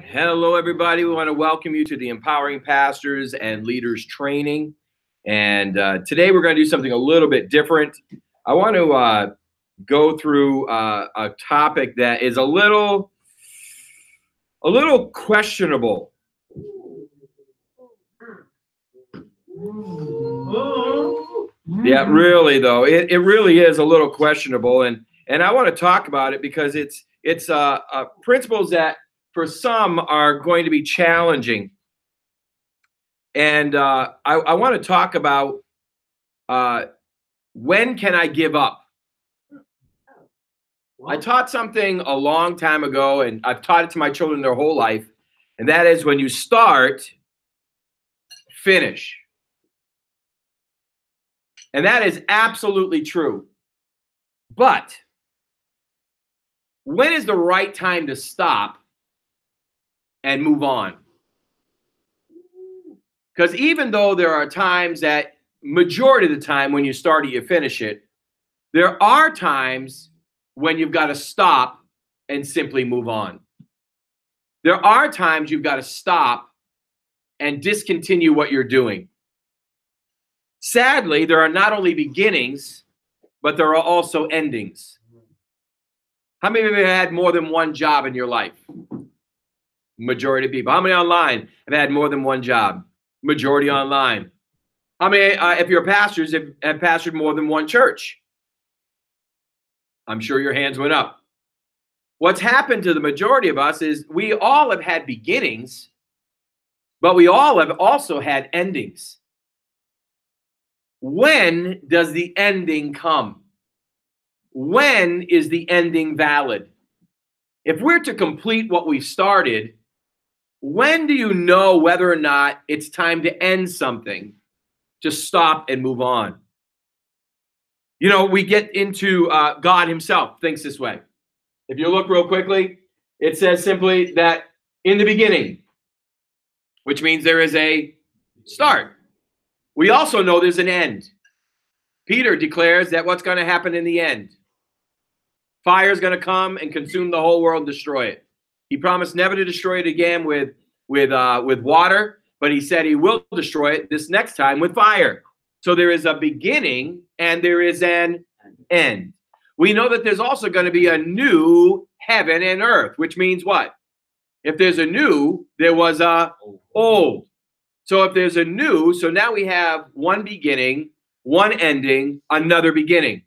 Hello, everybody. We want to welcome you to the Empowering Pastors and Leaders Training. And today we're going to do something a little bit different. I want to go through a topic that is a little questionable. Yeah, really, though. It really is a little questionable. And I want to talk about it because it's principles that for some are going to be challenging. And I want to talk about when can I give up? I taught something a long time ago, and I've taught it to my children their whole life. And that is when you start, finish. And that is absolutely true. But when is the right time to stop and move on? Because even though there are times that majority of the time when you start it, you finish it, there are times when you've got to stop and simply move on. There are times you've got to stop and discontinue what you're doing. Sadly, there are not only beginnings, but there are also endings. How many of you have had more than one job in your life? Majority of people. How many online have had more than one job? Majority online. How many, if you're pastors, have pastored more than one church? I'm sure your hands went up. What's happened to the majority of us is we all have had beginnings, but we all have also had endings. When does the ending come? When is the ending valid? If we're to complete what we started, when do you know whether or not it's time to end something, to stop and move on? You know, we get into God himself thinks this way. If you look real quickly, it says simply that in the beginning, which means there is a start. We also know there's an end. Peter declares that what's going to happen in the end? Fire is going to come and consume the whole world and destroy it. He promised never to destroy it again with water, but he said he will destroy it this next time with fire. So there is a beginning and there is an end. We know that there's also going to be a new heaven and earth, which means what? If there's a new, there was a old. So if there's a new, so now we have one beginning, one ending, another beginning.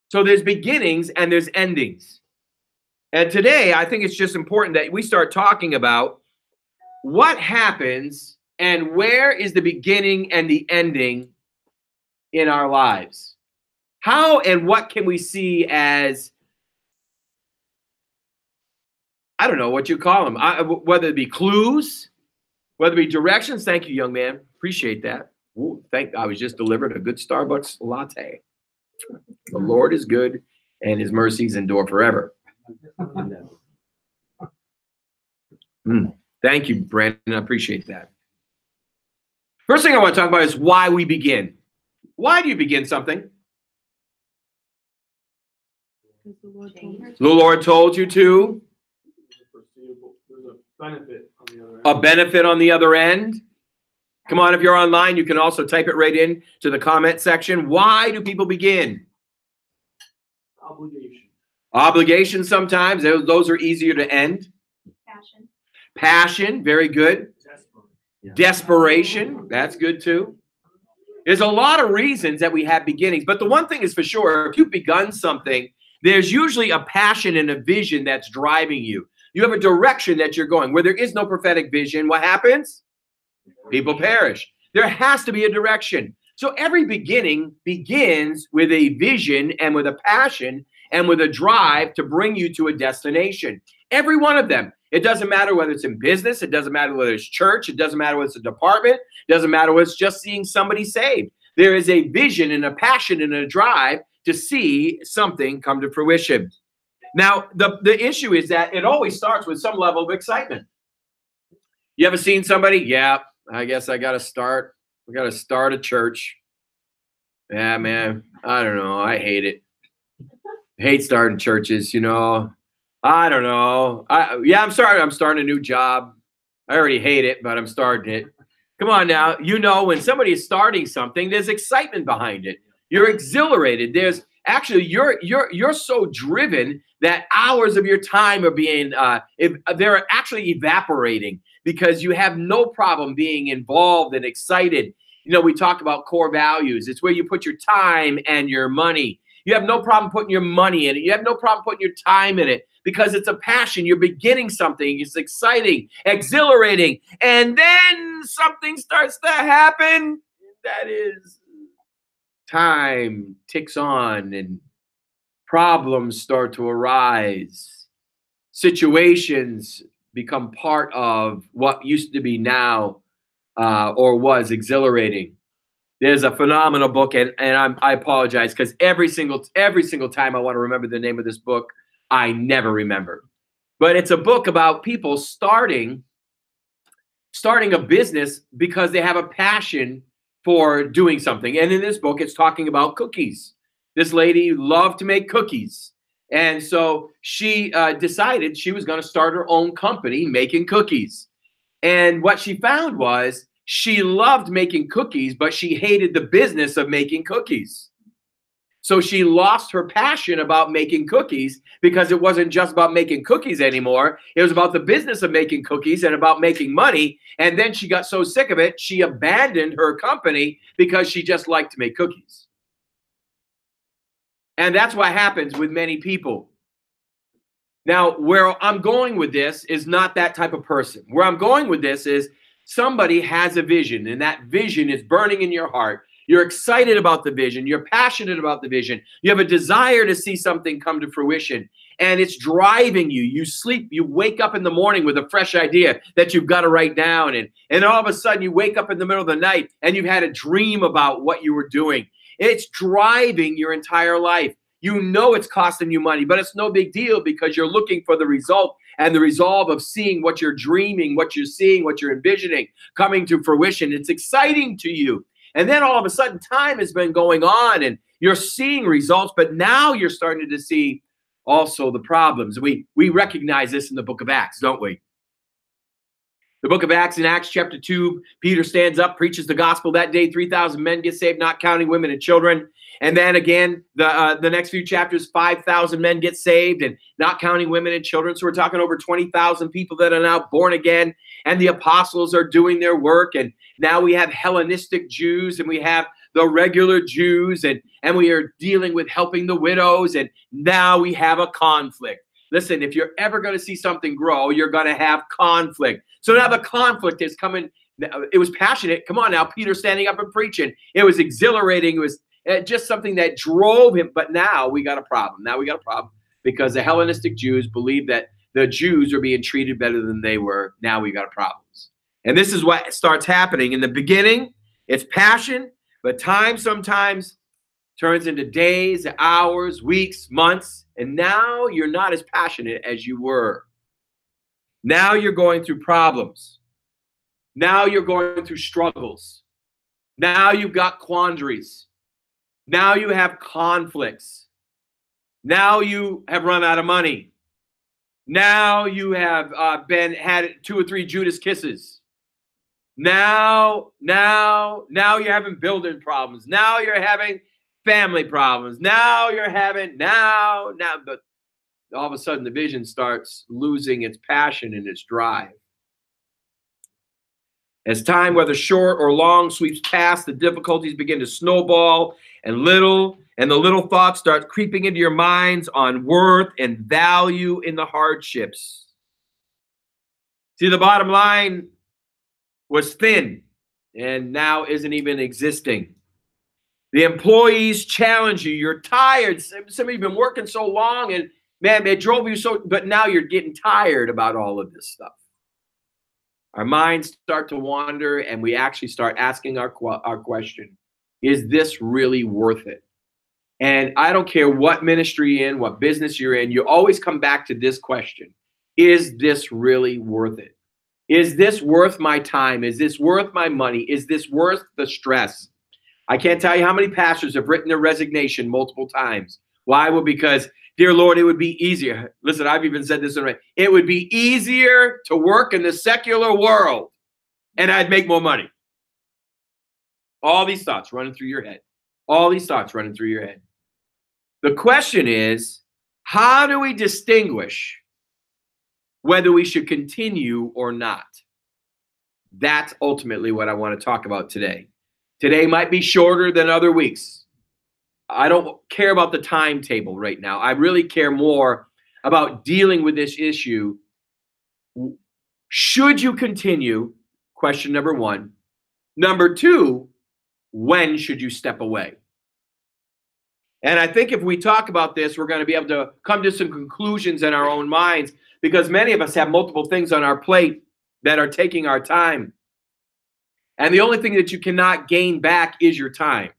So there's beginnings and there's endings. And today, I think it's just important that we start talking about what happens and where is the beginning and the ending in our lives. How and what can we see as, I don't know what you call them, whether it be clues, whether it be directions. Thank you, young man. Appreciate that. Ooh, I was just delivered a good Starbucks latte. The Lord is good and his mercies endure forever. Thank you, Brandon. I appreciate that. First thing I want to talk about is why we begin. Why do you begin something? The Lord told you to. A benefit on the other end. Come on, if you're online, you can also type it right in to the comment section. Why do people begin? Obligation. Obligation sometimes. Those are easier to end. Passion. Passion, very good. Desperation, that's good too. There's a lot of reasons that we have beginnings, but the one thing is for sure, if you've begun something, there's usually a passion and a vision that's driving you. You have a direction that you're going. Where there is no prophetic vision, what happens? People perish. There has to be a direction. So every beginning begins with a vision and with a passion and with a drive to bring you to a destination. Every one of them. It doesn't matter whether it's in business. It doesn't matter whether it's church. It doesn't matter whether it's a department. It doesn't matter whether it's just seeing somebody saved. There is a vision and a passion and a drive to see something come to fruition. Now, the issue is that it always starts with some level of excitement. You ever seen somebody? Yeah, I guess I got to start. We got to start a church. Yeah, man. I don't know. I hate it. hate starting churches, I don't know. Yeah, I'm sorry. I'm starting a new job. I already hate it, but I'm starting it. Come on now. When somebody is starting something, there's excitement behind it. You're exhilarated. There's actually you're so driven that hours of your time are being they're actually evaporating because you have no problem being involved and excited. We talk about core values. It's where you put your time and your money. You have no problem putting your money in it. You have no problem putting your time in it because it's a passion. You're beginning something. It's exciting, exhilarating. And then something starts to happen. That is, time ticks on and problems start to arise. Situations become part of what used to be now or was exhilarating. There's a phenomenal book, and I apologize because every single time I want to remember the name of this book, I never remember. But it's a book about people starting a business because they have a passion for doing something. And in this book, it's talking about cookies. This lady loved to make cookies. And so she decided she was going to start her own company making cookies. And what she found was she loved making cookies, but she hated the business of making cookies. So she lost her passion about making cookies because it wasn't just about making cookies anymore. It was about the business of making cookies and about making money. And then she got so sick of it, she abandoned her company because she just liked to make cookies. And that's what happens with many people. Now, where I'm going with this is not that type of person. Where I'm going with this is somebody has a vision, and that vision is burning in your heart. You're excited about the vision. You're passionate about the vision. You have a desire to see something come to fruition, and it's driving you. You wake up in the morning with a fresh idea that you've got to write down, and all of a sudden you wake up in the middle of the night and you've had a dream about what you were doing. It's driving your entire life. It's costing you money, but it's no big deal because you're looking for the result and the resolve of seeing what you're dreaming, what you're seeing, what you're envisioning coming to fruition. It's exciting to you. And then all of a sudden time has been going on and you're seeing results, but now you're starting to see also the problems. We recognize this in the book of Acts, don't we? The book of Acts, in Acts chapter 2, Peter stands up, preaches the gospel. That day, 3,000 men get saved, not counting women and children. And then again, the next few chapters, 5,000 men get saved and not counting women and children. So we're talking over 20,000 people that are now born again. And the apostles are doing their work. And now we have Hellenistic Jews and we have the regular Jews. And we are dealing with helping the widows. And now we have a conflict. Listen, if you're ever going to see something grow, you're going to have conflict. So now the conflict is coming. It was passionate. Come on now, Peter standing up and preaching. It was exhilarating. It was just something that drove him. But now we got a problem. Now we got a problem because the Hellenistic Jews believe that the Jews are being treated better than they were. Now we got problems. And this is what starts happening. In the beginning, it's passion, but time sometimes turns into days, hours, weeks, months, and now you're not as passionate as you were. Now you're going through problems. Now you're going through struggles. Now you've got quandaries. Now you have conflicts. Now you have run out of money. Now you have had 2 or 3 Judas kisses. Now you're having building problems. Now you're having family problems. Now you're having but all of a sudden the vision starts losing its passion and its drive. As time, whether short or long, sweeps past, the difficulties begin to snowball, and the little thoughts start creeping into your minds on worth and value in the hardships. See, the bottom line was thin and now isn't even existing. The employees challenge you. You're tired. Some of you have been working so long and man, it drove you so, but now you're getting tired about all of this stuff. Our minds start to wander and we actually start asking our question, is this really worth it? And I don't care what ministry you're in, what business you're in, you always come back to this question. Is this really worth it? Is this worth my time? Is this worth my money? Is this worth the stress? I can't tell you how many pastors have written their resignation multiple times. Why? Well, because Dear Lord, it would be easier. Listen, I've even said this already. It would be easier to work in the secular world and I'd make more money. All these thoughts running through your head. All these thoughts running through your head. The question is, how do we distinguish whether we should continue or not? That's ultimately what I want to talk about today. Today might be shorter than other weeks. I don't care about the timetable right now. I really care more about dealing with this issue. Should you continue? Question number one. Number two, when should you step away? And I think if we talk about this, we're going to be able to come to some conclusions in our own minds, because many of us have multiple things on our plate that are taking our time. And the only thing that you cannot gain back is your time.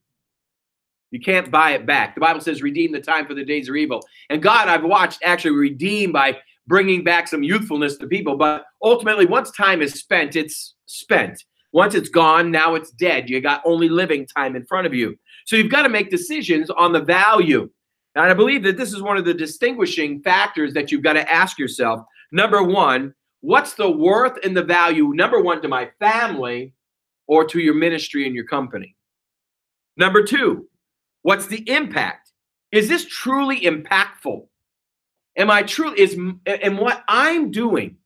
You can't buy it back. The Bible says, redeem the time, for the days are evil. And God, I've watched, actually redeem by bringing back some youthfulness to people. But ultimately, once time is spent, it's spent. Once it's gone, now it's dead. You got only living time in front of you. So you've got to make decisions on the value. And I believe that this is one of the distinguishing factors that you've got to ask yourself. Number one, what's the worth and the value, number one, to my family or to your ministry and your company? Number two, what's the impact? Is this truly impactful? Am what I'm doing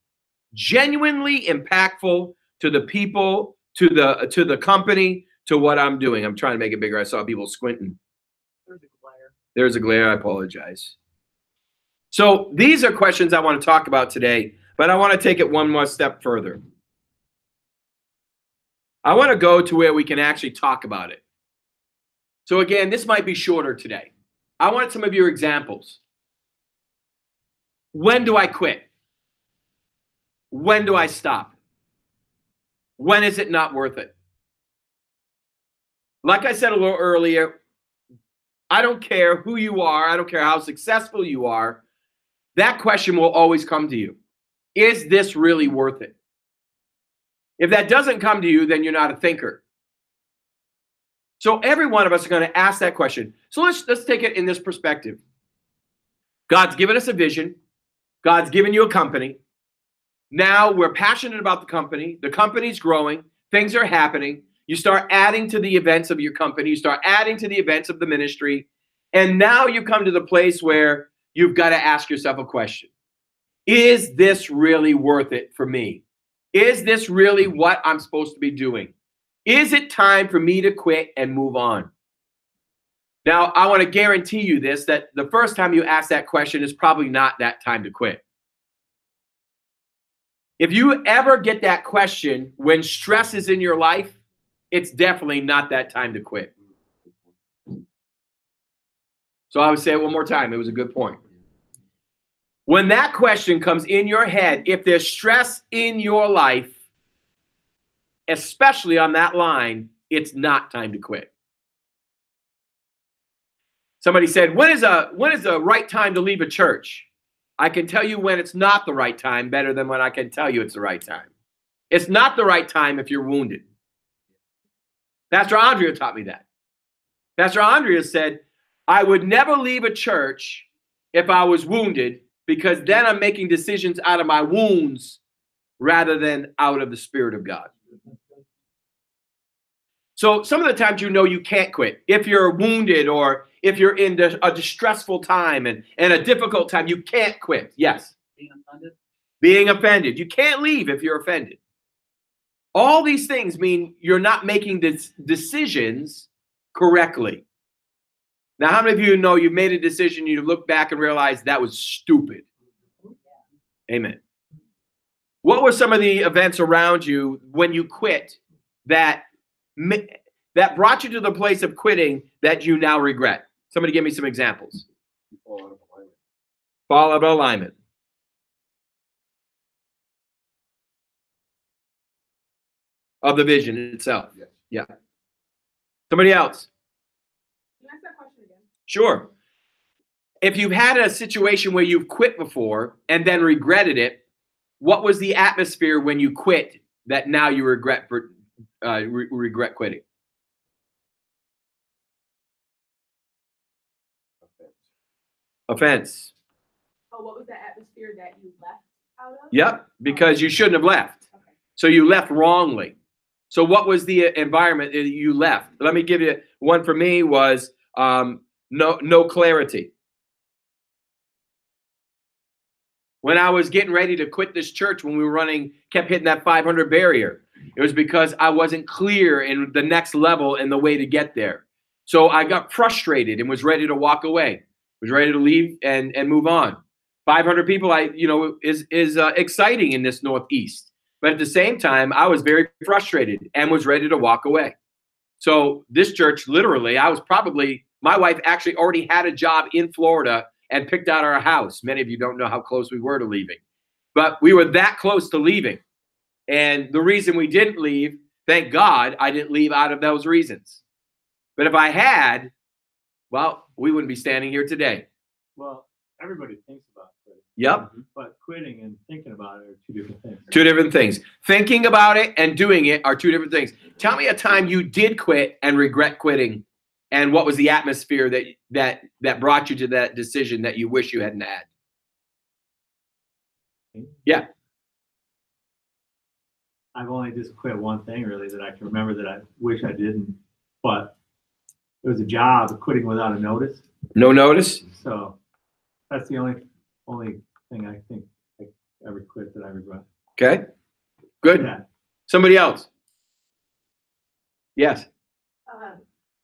genuinely impactful to the people, to the company, to what I'm doing? I'm trying to make it bigger. I saw people squinting. There's a glare. There's a glare. I apologize. So these are questions I want to talk about today, but I want to take it one more step further. I want to go to where we can actually talk about it. So again, this might be shorter today. I want some of your examples. When do I quit? When do I stop? When is it not worth it? Like I said a little earlier, I don't care who you are. I don't care how successful you are. That question will always come to you. Is this really worth it? If that doesn't come to you, then you're not a thinker. So every one of us are going to ask that question. So let's take it in this perspective. God's given us a vision. God's given you a company. Now we're passionate about the company. The company's growing. Things are happening. You start adding to the events of your company. You start adding to the events of the ministry. And now you come to the place where you've got to ask yourself a question. Is this really worth it for me? Is this really what I'm supposed to be doing? Is it time for me to quit and move on? Now, I want to guarantee you this, that the first time you ask that question is probably not that time to quit. If you ever get that question when stress is in your life, it's definitely not that time to quit. So I would say it one more time. It was a good point. When that question comes in your head, if there's stress in your life, especially on that line, it's not time to quit. Somebody said, when is the right time to leave a church? I can tell you when it's not the right time better than when I can tell you it's the right time. It's not the right time if you're wounded. Pastor Andrea taught me that. Pastor Andrea said, I would never leave a church if I was wounded, because then I'm making decisions out of my wounds rather than out of the Spirit of God. So some of the times you can't quit. If you're wounded or if you're in a distressful time and a difficult time, you can't quit. Yes. Being offended. You can't leave if you're offended. All these things mean you're not making decisions correctly. Now, how many of you know you've made a decision, you look back and realize that was stupid? Amen. What were some of the events around you when you quit that brought you to the place of quitting that you now regret? Somebody give me some examples. Fall out of alignment. Of the vision itself. Yes. Yeah. Somebody else. Can I ask that question again? Sure. If you've had a situation where you've quit before and then regretted it, what was the atmosphere when you quit that now you regret quitting? Offense. Oh, what was the atmosphere that you left out of? Yep, because you shouldn't have left. Okay. So you left wrongly. So what was the environment that you left? Let me give you one. For me was no clarity. When I was getting ready to quit this church, when we were running, kept hitting that 500 barrier, it was because I wasn't clear in the next level and the way to get there. So I got frustrated and was ready to walk away, was ready to leave and move on. 500 people, is exciting in this Northeast. But at the same time, I was very frustrated and was ready to walk away. So this church, literally, my wife actually already had a job in Florida and picked out our house. Many of you don't know how close we were to leaving. But we were that close to leaving. And the reason we didn't leave, thank God, I didn't leave out of those reasons. But if I had, well, we wouldn't be standing here today. Well, everybody thinks about quitting. Yep. But quitting and thinking about it are two different things. Two different things. Thinking about it and doing it are two different things. Tell me a time you did quit and regret quitting, and what was the atmosphere that brought you to that decision that you wish you hadn't had? Yeah. I've only just quit one thing really that I can remember that I wish I didn't, but it was a job quitting without a notice. No notice? So that's the only thing I think I ever quit that I regret. Okay. Good. Yeah. Somebody else? Yes.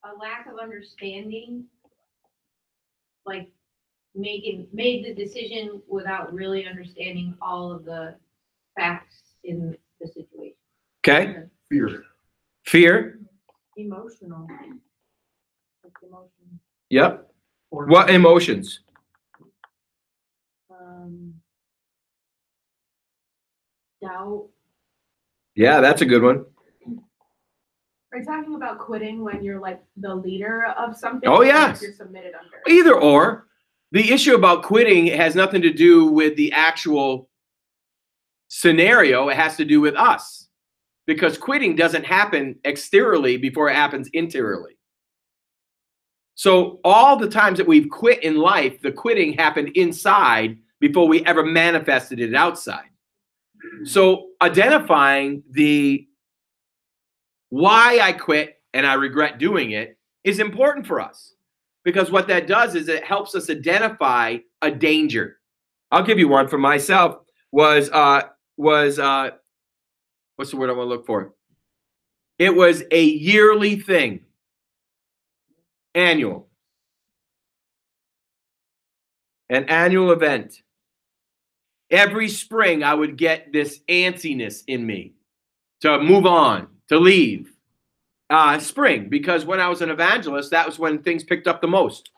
A lack of understanding, like made the decision without really understanding all of the facts in the situation. Okay. Fear. Emotional. Like emotion. Yep. What emotions? Doubt. Yeah, that's a good one. Are you talking about quitting when you're like the leader of something? Oh, yes. You're submitted under. Either or. The issue about quitting has nothing to do with the actual scenario. It has to do with us. Because quitting doesn't happen exteriorly before it happens interiorly. So all the times that we've quit in life, the quitting happened inside before we ever manifested it outside. So identifying the why I quit and I regret doing it is important for us, because what that does is it helps us identify a danger. I'll give you one for myself. Was what's the word I want to look for? It was a yearly thing. Annual. An annual event. Every spring I would get this antsiness in me to move on, to leave. Spring, because when I was an evangelist, that was when things picked up the most.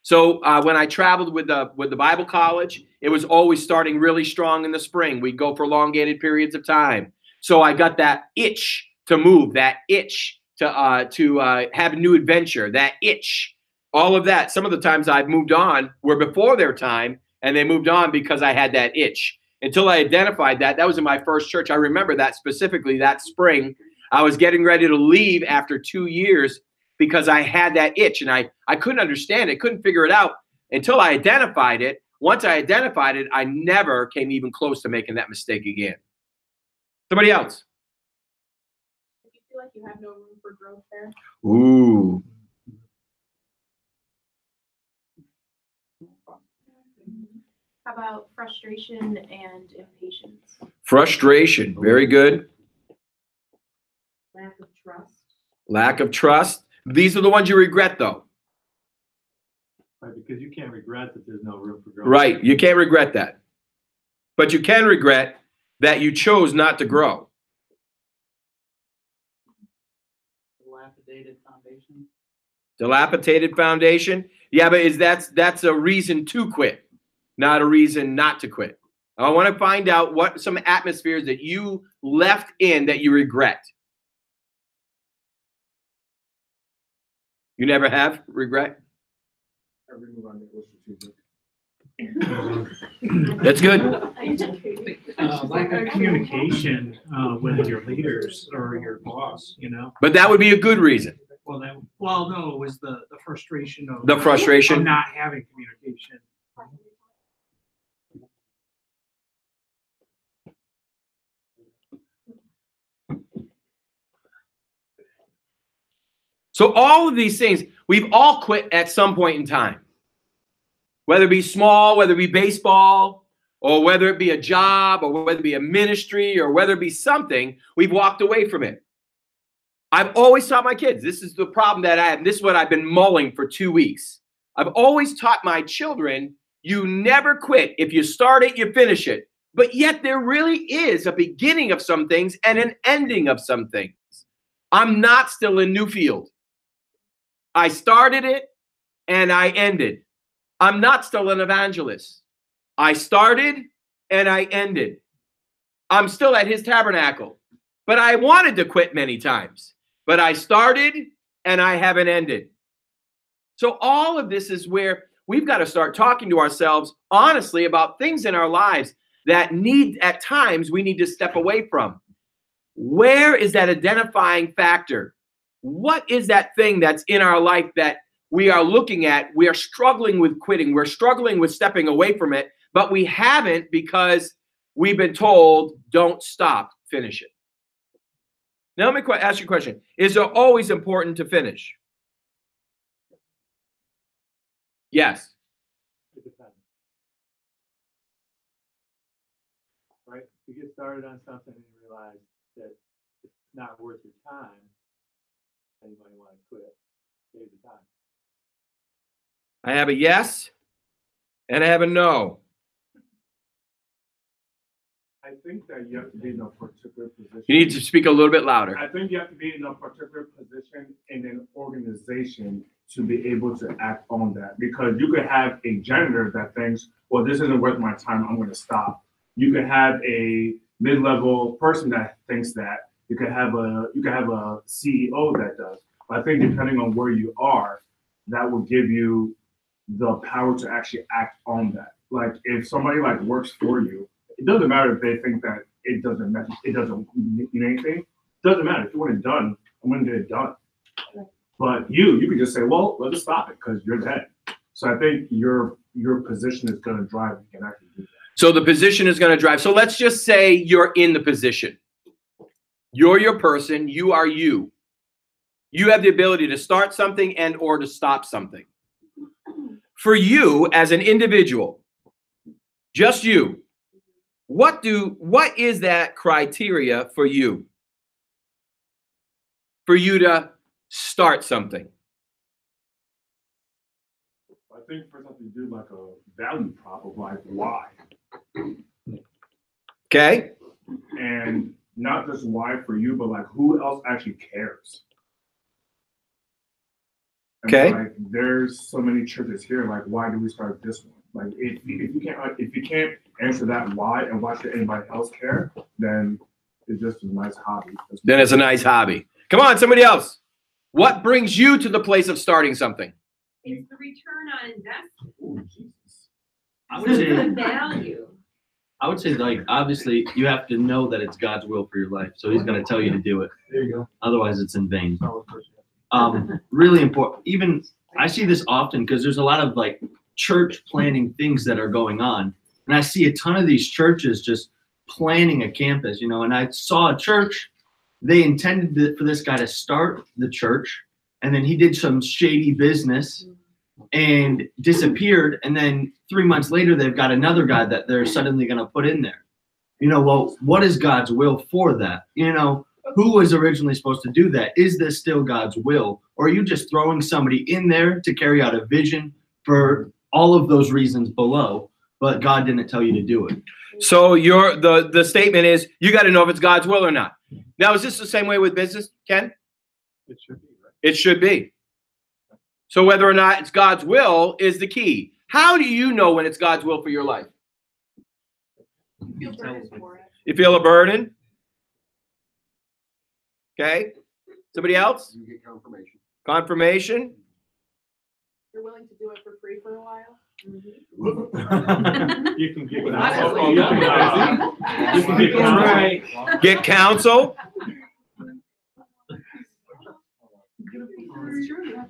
So when I traveled with the Bible college, it was always starting really strong in the spring. We'd go for elongated periods of time. So I got that itch to move, that itch to have a new adventure, that itch, all of that. Some of the times I've moved on were before their time, and they moved on because I had that itch. Until I identified that. That was in my first church. I remember that specifically that spring. I was getting ready to leave after 2 years because I had that itch, and I couldn't understand it, couldn't figure it out until I identified it. Once I identified it, I never came even close to making that mistake again. Somebody else? Do you feel like you have no room for growth there? Ooh. How about frustration and impatience? Frustration. Very good. Lack of trust. Lack of trust. These are the ones you regret, though. Right, because you can't regret that there's no room for growth. Right. You can't regret that. But you can regret that you chose not to grow. Dilapidated foundation. Dilapidated foundation. Yeah, but that's a reason to quit, not a reason not to quit. I want to find out what some atmospheres that you left in that you regret. You never have regret? That's good. Lack of communication with your leaders or your boss, But that would be a good reason. Well, no, it was the frustration of The frustration. of not having communication. So all of these things, we've all quit at some point in time. Whether it be small, whether it be baseball, or whether it be a job, or whether it be a ministry, or whether it be something, we've walked away from it. I've always taught my kids, this is the problem that I have, and this is what I've been mulling for 2 weeks. I've always taught my children, you never quit. If you start it, you finish it. But yet there really is a beginning of some things and an ending of some things. I'm not still in Newfield. I started it and I ended. I'm not still an evangelist. I started and I ended. I'm still at his tabernacle. But I wanted to quit many times. But I started and I haven't ended. So all of this is where we've got to start talking to ourselves honestly about things in our lives that need, at times, we need to step away from. Where is that identifying factor? What is that thing that's in our life that we are looking at? We are struggling with quitting. We're struggling with stepping away from it, but we haven't because we've been told, don't stop, finish it. Now, let me ask you a question. Is it always important to finish? Yes. It depends. Right? You get started on something and you realize that it's not worth your time, then you might want to quit. Save the time. I have a yes and I have a no. I think that you have to be in a particular position. You need to speak a little bit louder. I think you have to be in a particular position in an organization to be able to act on that. Because you could have a janitor that thinks, well, this isn't worth my time, I'm going to stop. You could have a mid-level person that thinks that. You could have a CEO that does. But I think depending on where you are, that will give you the power to actually act on that. Like if somebody like works for you, it doesn't matter if they think that it doesn't mean anything. It doesn't matter. If you want it done, I'm going to get it done. But you can just say, well, let's just stop it because you're dead. So I think your position is going to drive. You can actually do that. So the position is going to drive. So let's just say you're in the position. You're your person. You are you. You have the ability to start something and or to stop something. For you as an individual, just you, what is that criteria for you? For you to start something? I think for something to do like a value prop of like why. Okay. And not just why for you, but like who else actually cares? And Okay. like there's so many churches here. Like, why do we start this one? Like, if you can't answer that why and why should anybody else care, then it's just a nice hobby. Then it's a nice hobby. Come on, somebody else. What brings you to the place of starting something? It's the return on investment. Ooh, Jesus. I would It's say, the value. like, obviously, you have to know that it's God's will for your life. So he's going to tell you to do it. There you go. Otherwise, it's in vain. Solid person. Really important. Even I see this often because there's a lot of like church planning things that are going on. And I see a ton of these churches just planning a campus, you know, and I saw a church, they intended for this guy to start the church, and then he did some shady business and disappeared. And then 3 months later, they've got another guy that they're suddenly going to put in there. You know, well, what is God's will for that? You know, who was originally supposed to do that? Is this still God's will? Or are you just throwing somebody in there to carry out a vision for all of those reasons below, but God didn't tell you to do it? So the statement is you got to know if it's God's will or not. Now, is this the same way with business, Ken? It should be, right? It should be. So whether or not it's God's will is the key. How do you know when it's God's will for your life? Feel burdened for it. You feel a burden? Okay. Somebody else? You get confirmation. Confirmation? You're willing to do it for free for a while? You can get Honestly. counsel. You can get counsel. Get counsel?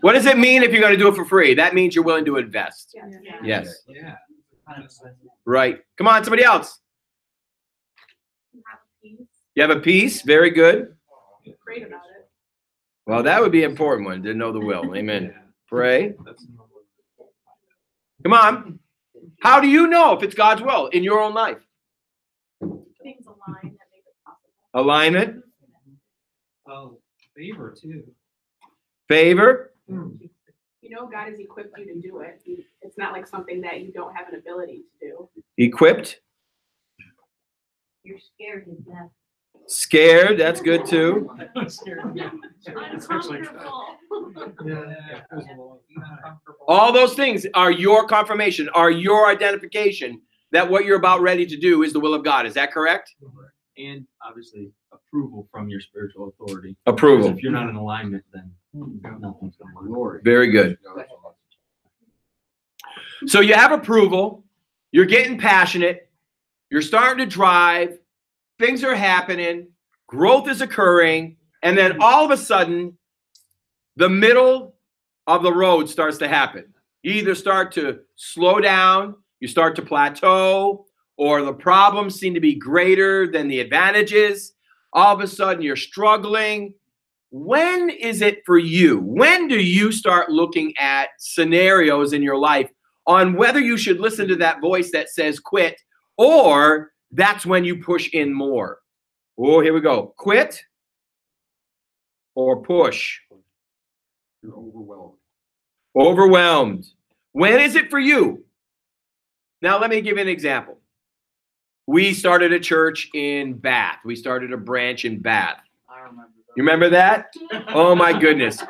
What does it mean if you're going to do it for free? That means you're willing to invest. Yeah. Yes. Yeah. Right. Come on, somebody else. Have peace. You have a peace. Very good. Great about it. Well, that would be an important one to know the will. Amen. Pray. Come on. How do you know if it's God's will in your own life? Things align that make it possible. Alignment, Oh, favor too. favor, You know, God has equipped you to do it. It's not like something that you don't have an ability to do. equipped, You're scared to death. scared. That's good too. Uncomfortable. All those things are your confirmation, are your identification that what you're about ready to do is the will of God. Is that correct? And obviously approval from your spiritual authority. Approval. If you're not in alignment, then nothing's going to work. Very good. So you have approval, you're getting passionate, you're starting to drive, things are happening, growth is occurring, and then all of a sudden, the middle of the road starts to happen. You either start to slow down, you start to plateau, or the problems seem to be greater than the advantages. All of a sudden, you're struggling. When is it for you? When do you start looking at scenarios in your life on whether you should listen to that voice that says quit, or that's when you push in more? Oh, here we go. Quit or push? You're overwhelmed. Overwhelmed. When is it for you? Now, let me give you an example. We started a church in Bath. We started a branch in Bath. I remember. You remember that? Oh, my goodness.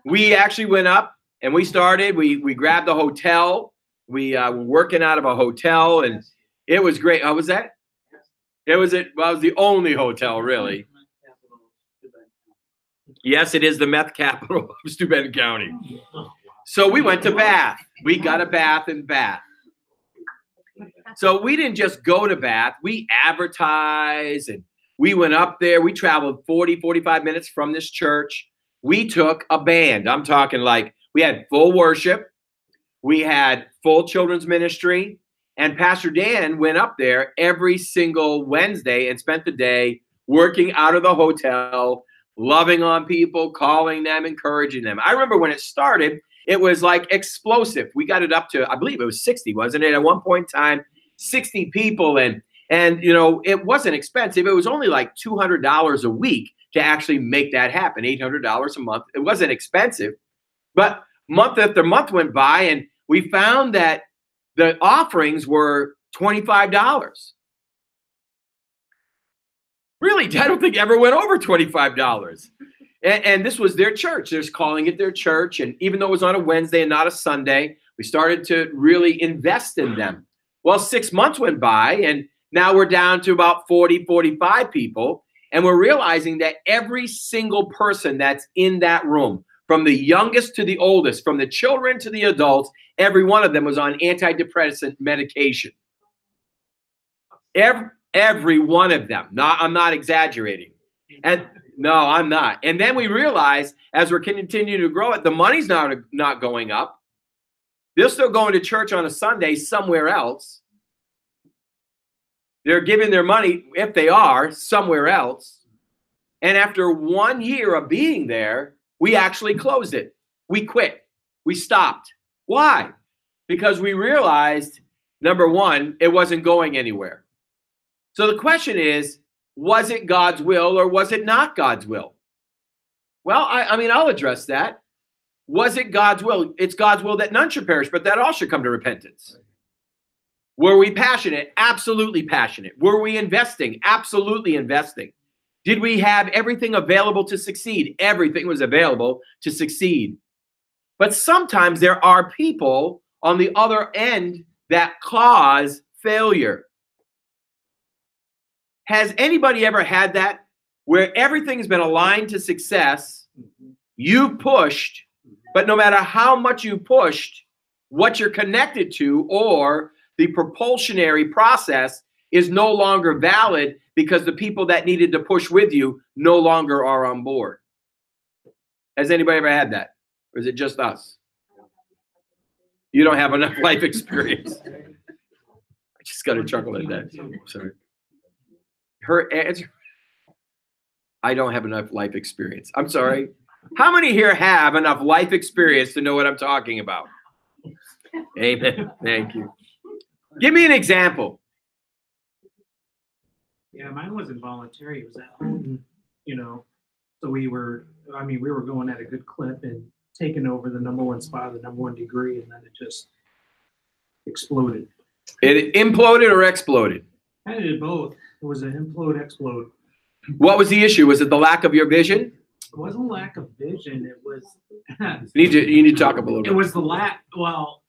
We actually went up and we started. We grabbed a hotel. We were working out of a hotel, and it was great. How was that? It was the only hotel, really. Yes, it is the meth capital of Steuben County. So we went to Bath. We got a bath in Bath. So we didn't just go to Bath. We advertised, and we went up there. We traveled 40, 45 minutes from this church. We took a band. I'm talking like we had full worship. We had full children's ministry. And Pastor Dan went up there every single Wednesday and spent the day working out of the hotel, loving on people, calling them, encouraging them. I remember when it started, it was like explosive. We got it up to, I believe it was 60, wasn't it? At one point in time, 60 people. And you know, it wasn't expensive. It was only like $200 a week to actually make that happen, $800 a month. It wasn't expensive. But month after month went by, and we found that the offerings were $25. Really, I don't think ever went over $25. And this was their church. They're calling it their church. And even though it was on a Wednesday and not a Sunday, we started to really invest in them. Well, 6 months went by, and now we're down to about 40, 45 people. And we're realizing that every single person that's in that room, from the youngest to the oldest, from the children to the adults, every one of them was on antidepressant medication. Every one of them. I'm not exaggerating. And no, I'm not. And then we realized as we're continuing to grow it, the money's not going up. They're still going to church on a Sunday somewhere else. They're giving their money, if they are, somewhere else. And after 1 year of being there, we actually closed it. We quit. We stopped. Why? Because we realized, number one, it wasn't going anywhere. So the question is, was it God's will or was it not God's will? Well, I mean, I'll address that. Was it God's will? It's God's will that none should perish, but that all should come to repentance. Were we passionate? Absolutely passionate. Were we investing? Absolutely investing. Did we have everything available to succeed? Everything was available to succeed. But sometimes there are people on the other end that cause failure. Has anybody ever had that where everything's been aligned to success? You pushed, but no matter how much you pushed, what you're connected to or the propulsionary process is no longer valid because the people that needed to push with you no longer are on board. Has anybody ever had that? Or is it just us? You don't have enough life experience. I just got to chuckle at that. Sorry. Her answer. I don't have enough life experience. I'm sorry. How many here have enough life experience to know what I'm talking about? Amen. Thank you. Give me an example. Yeah, mine wasn't voluntary. It was at home, you know. So we were going at a good clip and taking over the #1 spot, the #1 degree, and then it just exploded. It imploded or exploded? I did both. It was an implode, explode. What was the issue? Was it the lack of your vision? It wasn't lack of vision. It was. You need to talk up a little It bit. was the lack. Well,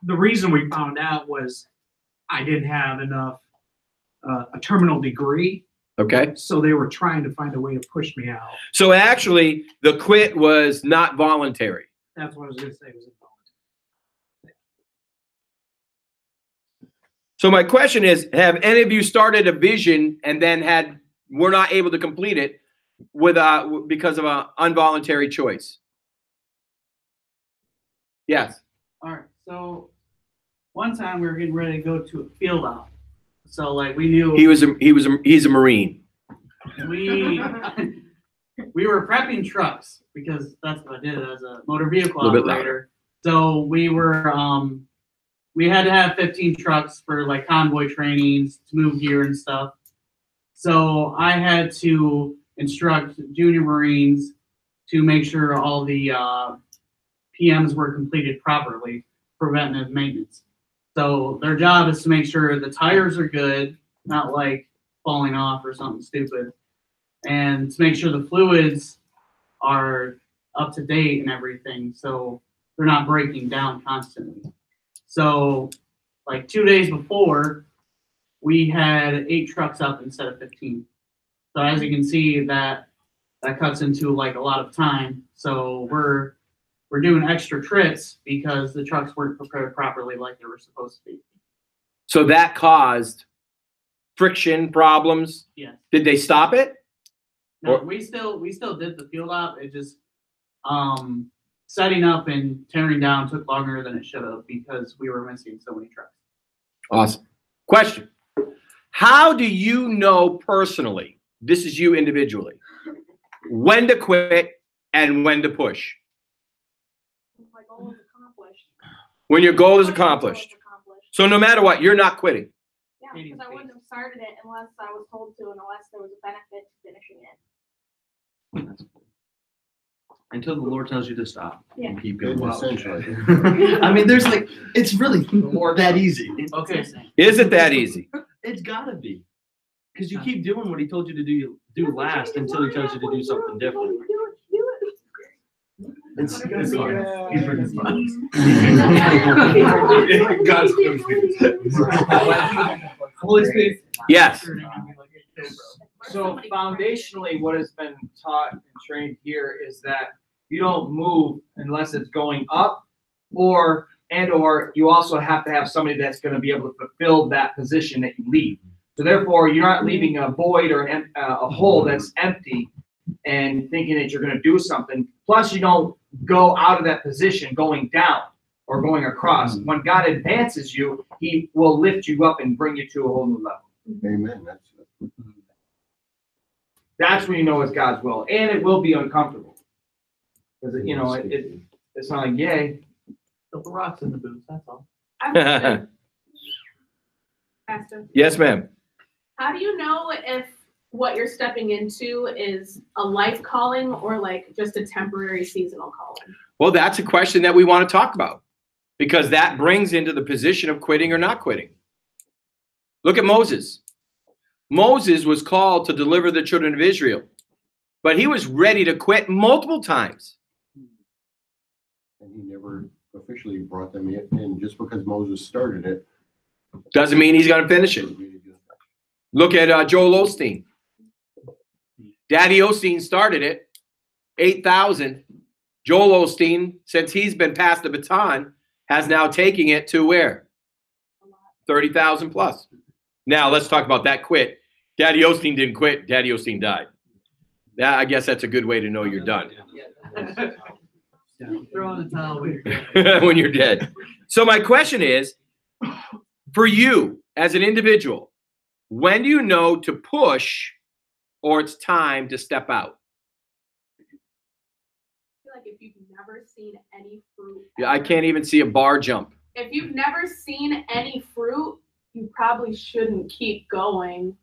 the reason we found out was I didn't have enough a terminal degree, Okay. so they were trying to find a way to push me out. So actually, the quit was not voluntary. That's what I was going to say. It was involuntary. So my question is, have any of you started a vision and then were not able to complete it because of an involuntary choice? Yes. All right, so one time we were getting ready to go to a field out. So like we knew He's a Marine. we we were prepping trucks because that's what I did as a motor vehicle A little bit operator. So we were we had to have 15 trucks for like convoy trainings to move gear and stuff. So I had to instruct junior Marines to make sure all the PMs were completed properly, preventive maintenance. So their job is to make sure the tires are good, not like falling off or something stupid, and to make sure the fluids are up to date and everything, so they're not breaking down constantly. So like 2 days before, we had 8 trucks up instead of 15. So as you can see, that cuts into like a lot of time. So we're doing extra trips because the trucks weren't prepared properly like they were supposed to be. So that caused friction problems. Yes. Did they stop it? No, Or- we still did the field op. It just setting up and tearing down took longer than it should have because we were missing so many trucks. Awesome. Question. How do you know personally, this is you individually, when to quit and when to push? My goal is accomplished. When your goal is My goal accomplished. So no matter what, you're not quitting. Yeah, because I wouldn't have started it unless I was told to and unless there was a benefit to finishing it. Until the Lord tells you to stop. Yeah. And keep going. Essentially. I mean, there's like, it's really that easy. Okay. Is it that easy? It's gotta be. Because you keep doing what he told you to do last until he tells you to do something different. It's fine. He's bringing fun. Holy Spirit. Yes. So foundationally, what has been taught and trained here is that you don't move unless it's going up, or you also have to have somebody that's going to be able to fulfill that position that you leave. So therefore, you're not leaving a void or a hole that's empty and thinking that you're going to do something. Plus, you don't go out of that position going down or going across. When God advances you, he will lift you up and bring you to a whole new level. Amen. That's when you know it's God's will, and it will be uncomfortable because it's not like yay. Put the rocks in the boots. That's all. Pastor, Yes, ma'am. how do you know if what you're stepping into is a life calling or like just a temporary seasonal calling? Well, that's a question that we want to talk about because that brings into the position of quitting or not quitting. Look at Moses. Moses was called to deliver the children of Israel, but he was ready to quit multiple times. And he never officially brought them in just because Moses started it. Doesn't mean he's going to finish it. Look at Joel Osteen. Daddy Osteen started it, 8,000. Joel Osteen, since he's been passed the baton, has now taken it to where? 30,000 plus. Now let's talk about that quit. Daddy Osteen didn't quit. Daddy Osteen died. I guess that's a good way to know you're done. Throw in the towel when you're dead. when you're dead. So my question is, for you as an individual, when do you know to push or it's time to step out? I feel like if you've never seen any fruit. Yeah, I can't even see a bar jump. If you've never seen any fruit, you probably shouldn't keep going.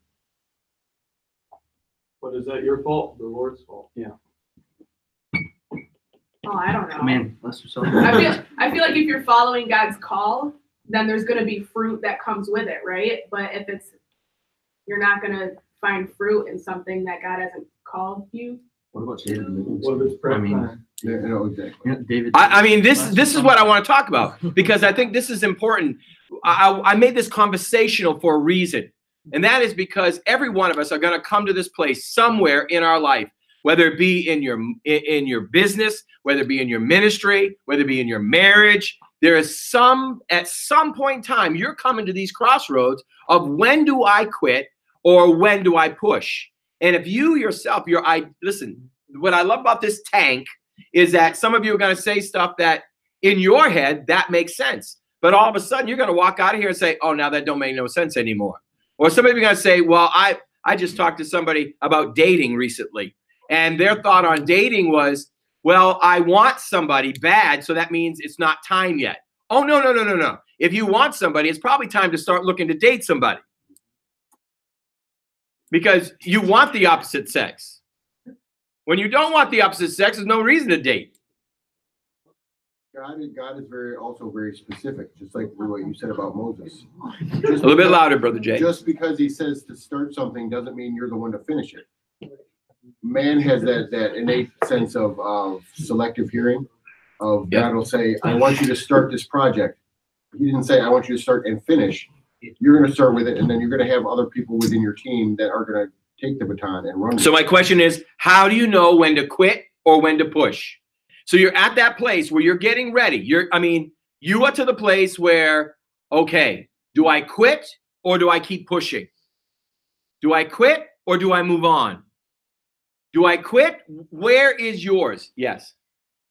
But is that your fault? The Lord's fault? Oh, I don't know. Man, bless yourself. I feel like if you're following God's call, then there's going to be fruit that comes with it, right? But if you're not going to find fruit in something that God hasn't called you. What about David Livingston? What if it's prep I mean, time? Yeah, no, exactly. Yeah, David. I mean, this is what I want to talk about because I think this is important. I made this conversational for a reason, and that is because every one of us are going to come to this place somewhere in our life, whether it be in your business, whether it be in your ministry, whether it be in your marriage. There is at some point in time, you're coming to these crossroads of when do I quit or when do I push? And if you yourself, listen, what I love about this tank is that some of you are going to say stuff that in your head, that makes sense. But all of a sudden, you're going to walk out of here and say, oh, now that don't make no sense anymore. Or some of you are going to say, well, I just talked to somebody about dating recently. And their thought on dating was, well, I want somebody bad, so that means it's not time yet. Oh, no. If you want somebody, it's probably time to start looking to date somebody. Because you want the opposite sex. When you don't want the opposite sex, there's no reason to date. God is also very specific, just like what you said about Moses. A little bit louder, Brother Jay. Just because he says to start something doesn't mean you're the one to finish it. Man has that innate sense of selective hearing. God will say, I want you to start this project. He didn't say, I want you to start and finish. You're going to start with it, and then you're going to have other people within your team that are going to take the baton and run. So my question is, how do you know when to quit or when to push? So you're at that place where you're getting ready. You are to the place where, okay, do I quit or do I keep pushing? Do I quit or do I move on? Do I quit? Where is yours? Yes.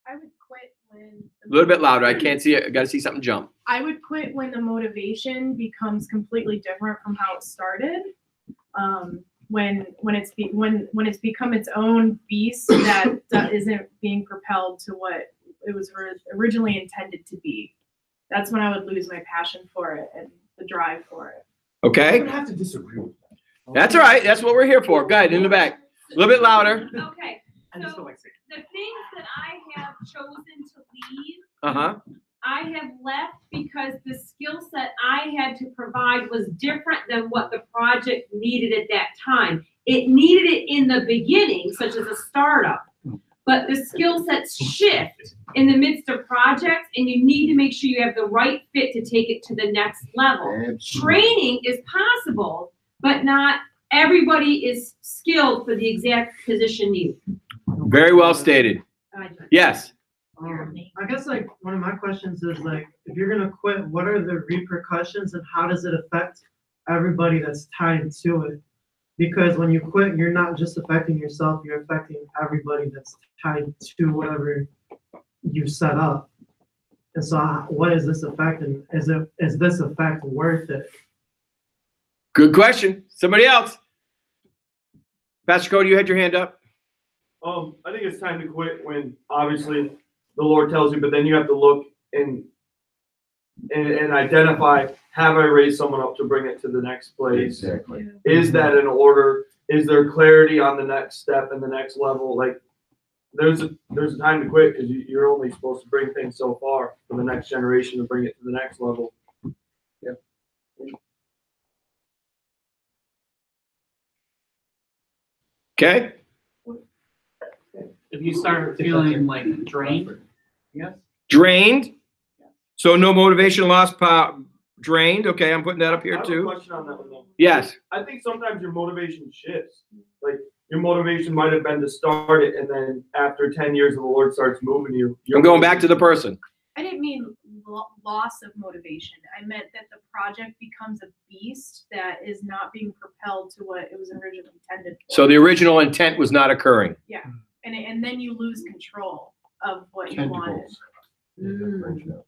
I would quit when. A little bit louder. I can't see it. I got to see something jump. I would quit when the motivation becomes completely different from how it started. When it's become its own beast that isn't being propelled to what it was originally intended to be. That's when I would lose my passion for it and the drive for it. Okay. You have to disagree with that. That's all right. That's what we're here for. Go ahead, in the back. A little bit louder. Okay, so the things that I have chosen to leave, Uh-huh. I have left because the skill set I had to provide was different than what the project needed at that time. It needed it in the beginning, such as a startup, but the skill sets shift in the midst of projects, and you need to make sure you have the right fit to take it to the next level. Training is possible, but not everybody is skilled for the exact position needed. Very well stated. Yes. I guess like one of my questions is like, if you're gonna quit, what are the repercussions and how does it affect everybody that's tied to it? Because when you quit, you're not just affecting yourself, you're affecting everybody that's tied to whatever you set up. And so what is this effect, and is this effect worth it? Good question. Somebody else. Pastor Cody, you had your hand up. I think it's time to quit when obviously the Lord tells you, but then you have to look and identify, have I raised someone up to bring it to the next place? Exactly. Is that in order? Is there clarity on the next step and the next level? Like there's a time to quit because you're only supposed to bring things so far for the next generation to bring it to the next level. Yeah. Okay. If you start feeling like drained, Yes. Drained. So no motivation, lost power. Drained. Okay, I'm putting that up I here have a too. question on that one though. Yes. I think sometimes your motivation shifts. Like your motivation might have been to start it, and then after 10 years, the Lord starts moving you. I'm going back to the person. I didn't mean loss of motivation. I meant that the project becomes a beast that is not being propelled to what it was originally intended for. So the original intent was not occurring. And then you lose control of what you wanted. Tentacles.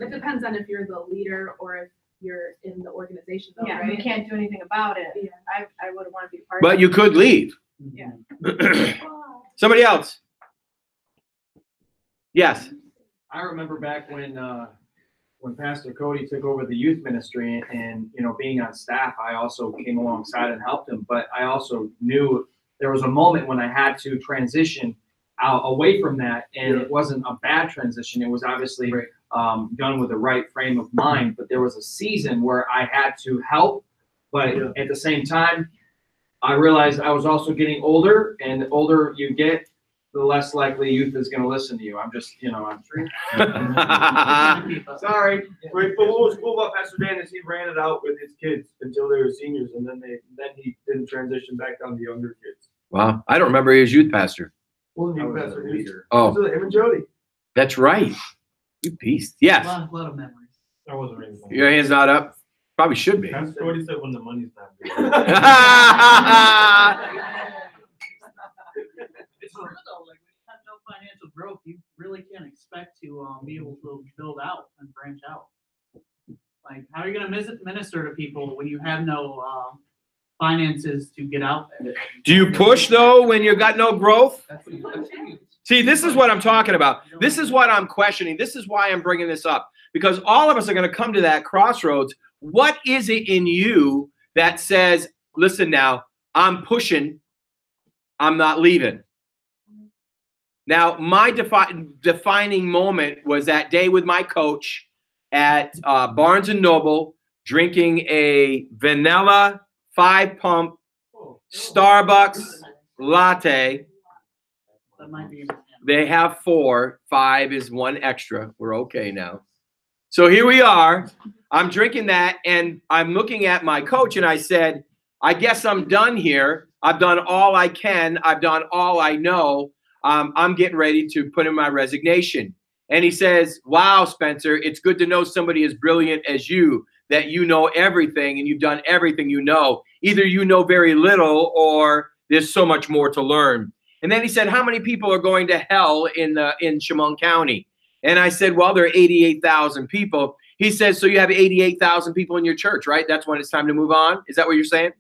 It depends on if you're the leader or if you're in the organization, though, Yeah, right? you can't do anything about it. Yeah. I would want to be part But of you it. could leave. Yeah. Somebody else. Yes. I remember back when Pastor Cody took over the youth ministry and, you know, being on staff, I also came alongside and helped him. But I also knew there was a moment when I had to transition out away from that. And it wasn't a bad transition. It was obviously done with the right frame of mind. But there was a season where I had to help. But at the same time, I realized I was also getting older. And the older you get, the less likely youth is going to listen to you. I'm just, you know, I'm sorry. But what was cool about Pastor Dan is he ran it out with his kids until they were seniors, and then he didn't transition back down to younger kids. Wow. I don't remember he was youth pastor. Well, I you was pastor a leader. Oh, So him and Jody. that's right. You beast. Yes. A lot of memories. I wasn't raised on Your hand's not up. Probably should be. Pastor Cody said when the money's not there. It's true though, like when you have no financial growth, you really can't expect to be able to build out and branch out. Like, how are you going to minister to people when you have no finances to get out there? Do you push though when you got no growth? See, this is what I'm talking about. This is what I'm questioning. This is why I'm bringing this up, because all of us are going to come to that crossroads. What is it in you that says, listen now, I'm pushing, I'm not leaving? Now, my defining moment was that day with my coach at Barnes & Noble, drinking a vanilla 5-pump Starbucks latte. That might be. They have 4. 5 is 1 extra. We're okay now. So here we are. I'm drinking that, and I'm looking at my coach, and I said, I guess I'm done here. I've done all I can. I've done all I know. I'm getting ready to put in my resignation. And he says, wow, Spencer, it's good to know somebody as brilliant as you, that you know everything and you've done everything you know. Either you know very little or there's so much more to learn. And then he said, how many people are going to hell in Chemung County? And I said, well, there are 88,000 people. He says, so you have 88,000 people in your church, right? That's when it's time to move on? Is that what you're saying?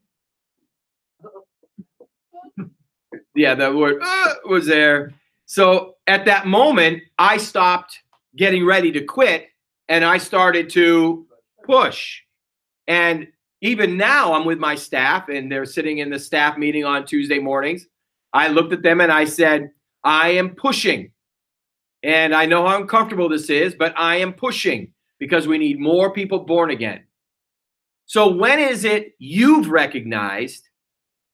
Yeah, that word was there. So at that moment, I stopped getting ready to quit, and I started to push. And even now, I'm with my staff, and they're sitting in the staff meeting on Tuesday mornings. I looked at them, and I said, I am pushing. And I know how uncomfortable this is, but I am pushing because we need more people born again. So when is it you've recognized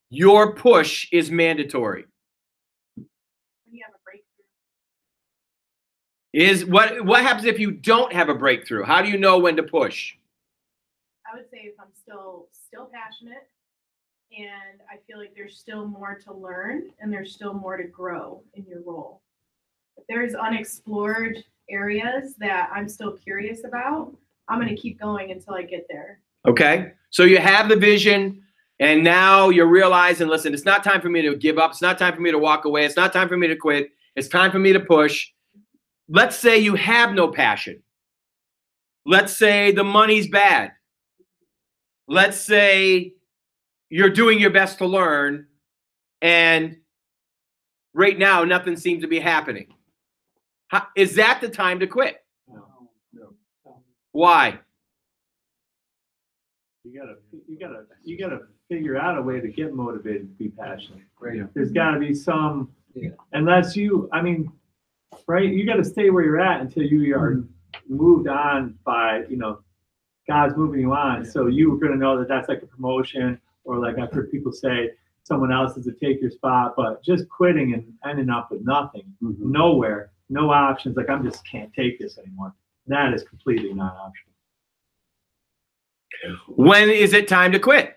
your push is mandatory? When you have a breakthrough. Is what happens if you don't have a breakthrough? How do you know when to push? I would say if I'm still passionate and I feel like there's still more to learn and there's still more to grow in your role. If there's unexplored areas that I'm still curious about, I'm going to keep going until I get there. Okay. So you have the vision, and now you're realizing, listen, it's not time for me to give up. It's not time for me to walk away. It's not time for me to quit. It's time for me to push. Let's say you have no passion. Let's say the money's bad. Let's say you're doing your best to learn, and right now nothing seems to be happening. Is that the time to quit? No. Why? You gotta figure out a way to get motivated to be passionate. Right. There's gotta be some, unless you, I mean, right? You gotta stay where you're at until you are moved on by, God's moving you on. So you're gonna know that that's like a promotion, or like I've heard people say, someone else is to take your spot. But just quitting and ending up with nothing, nowhere, no options, like I'm just can't take this anymore. That is completely not optional. When is it time to quit?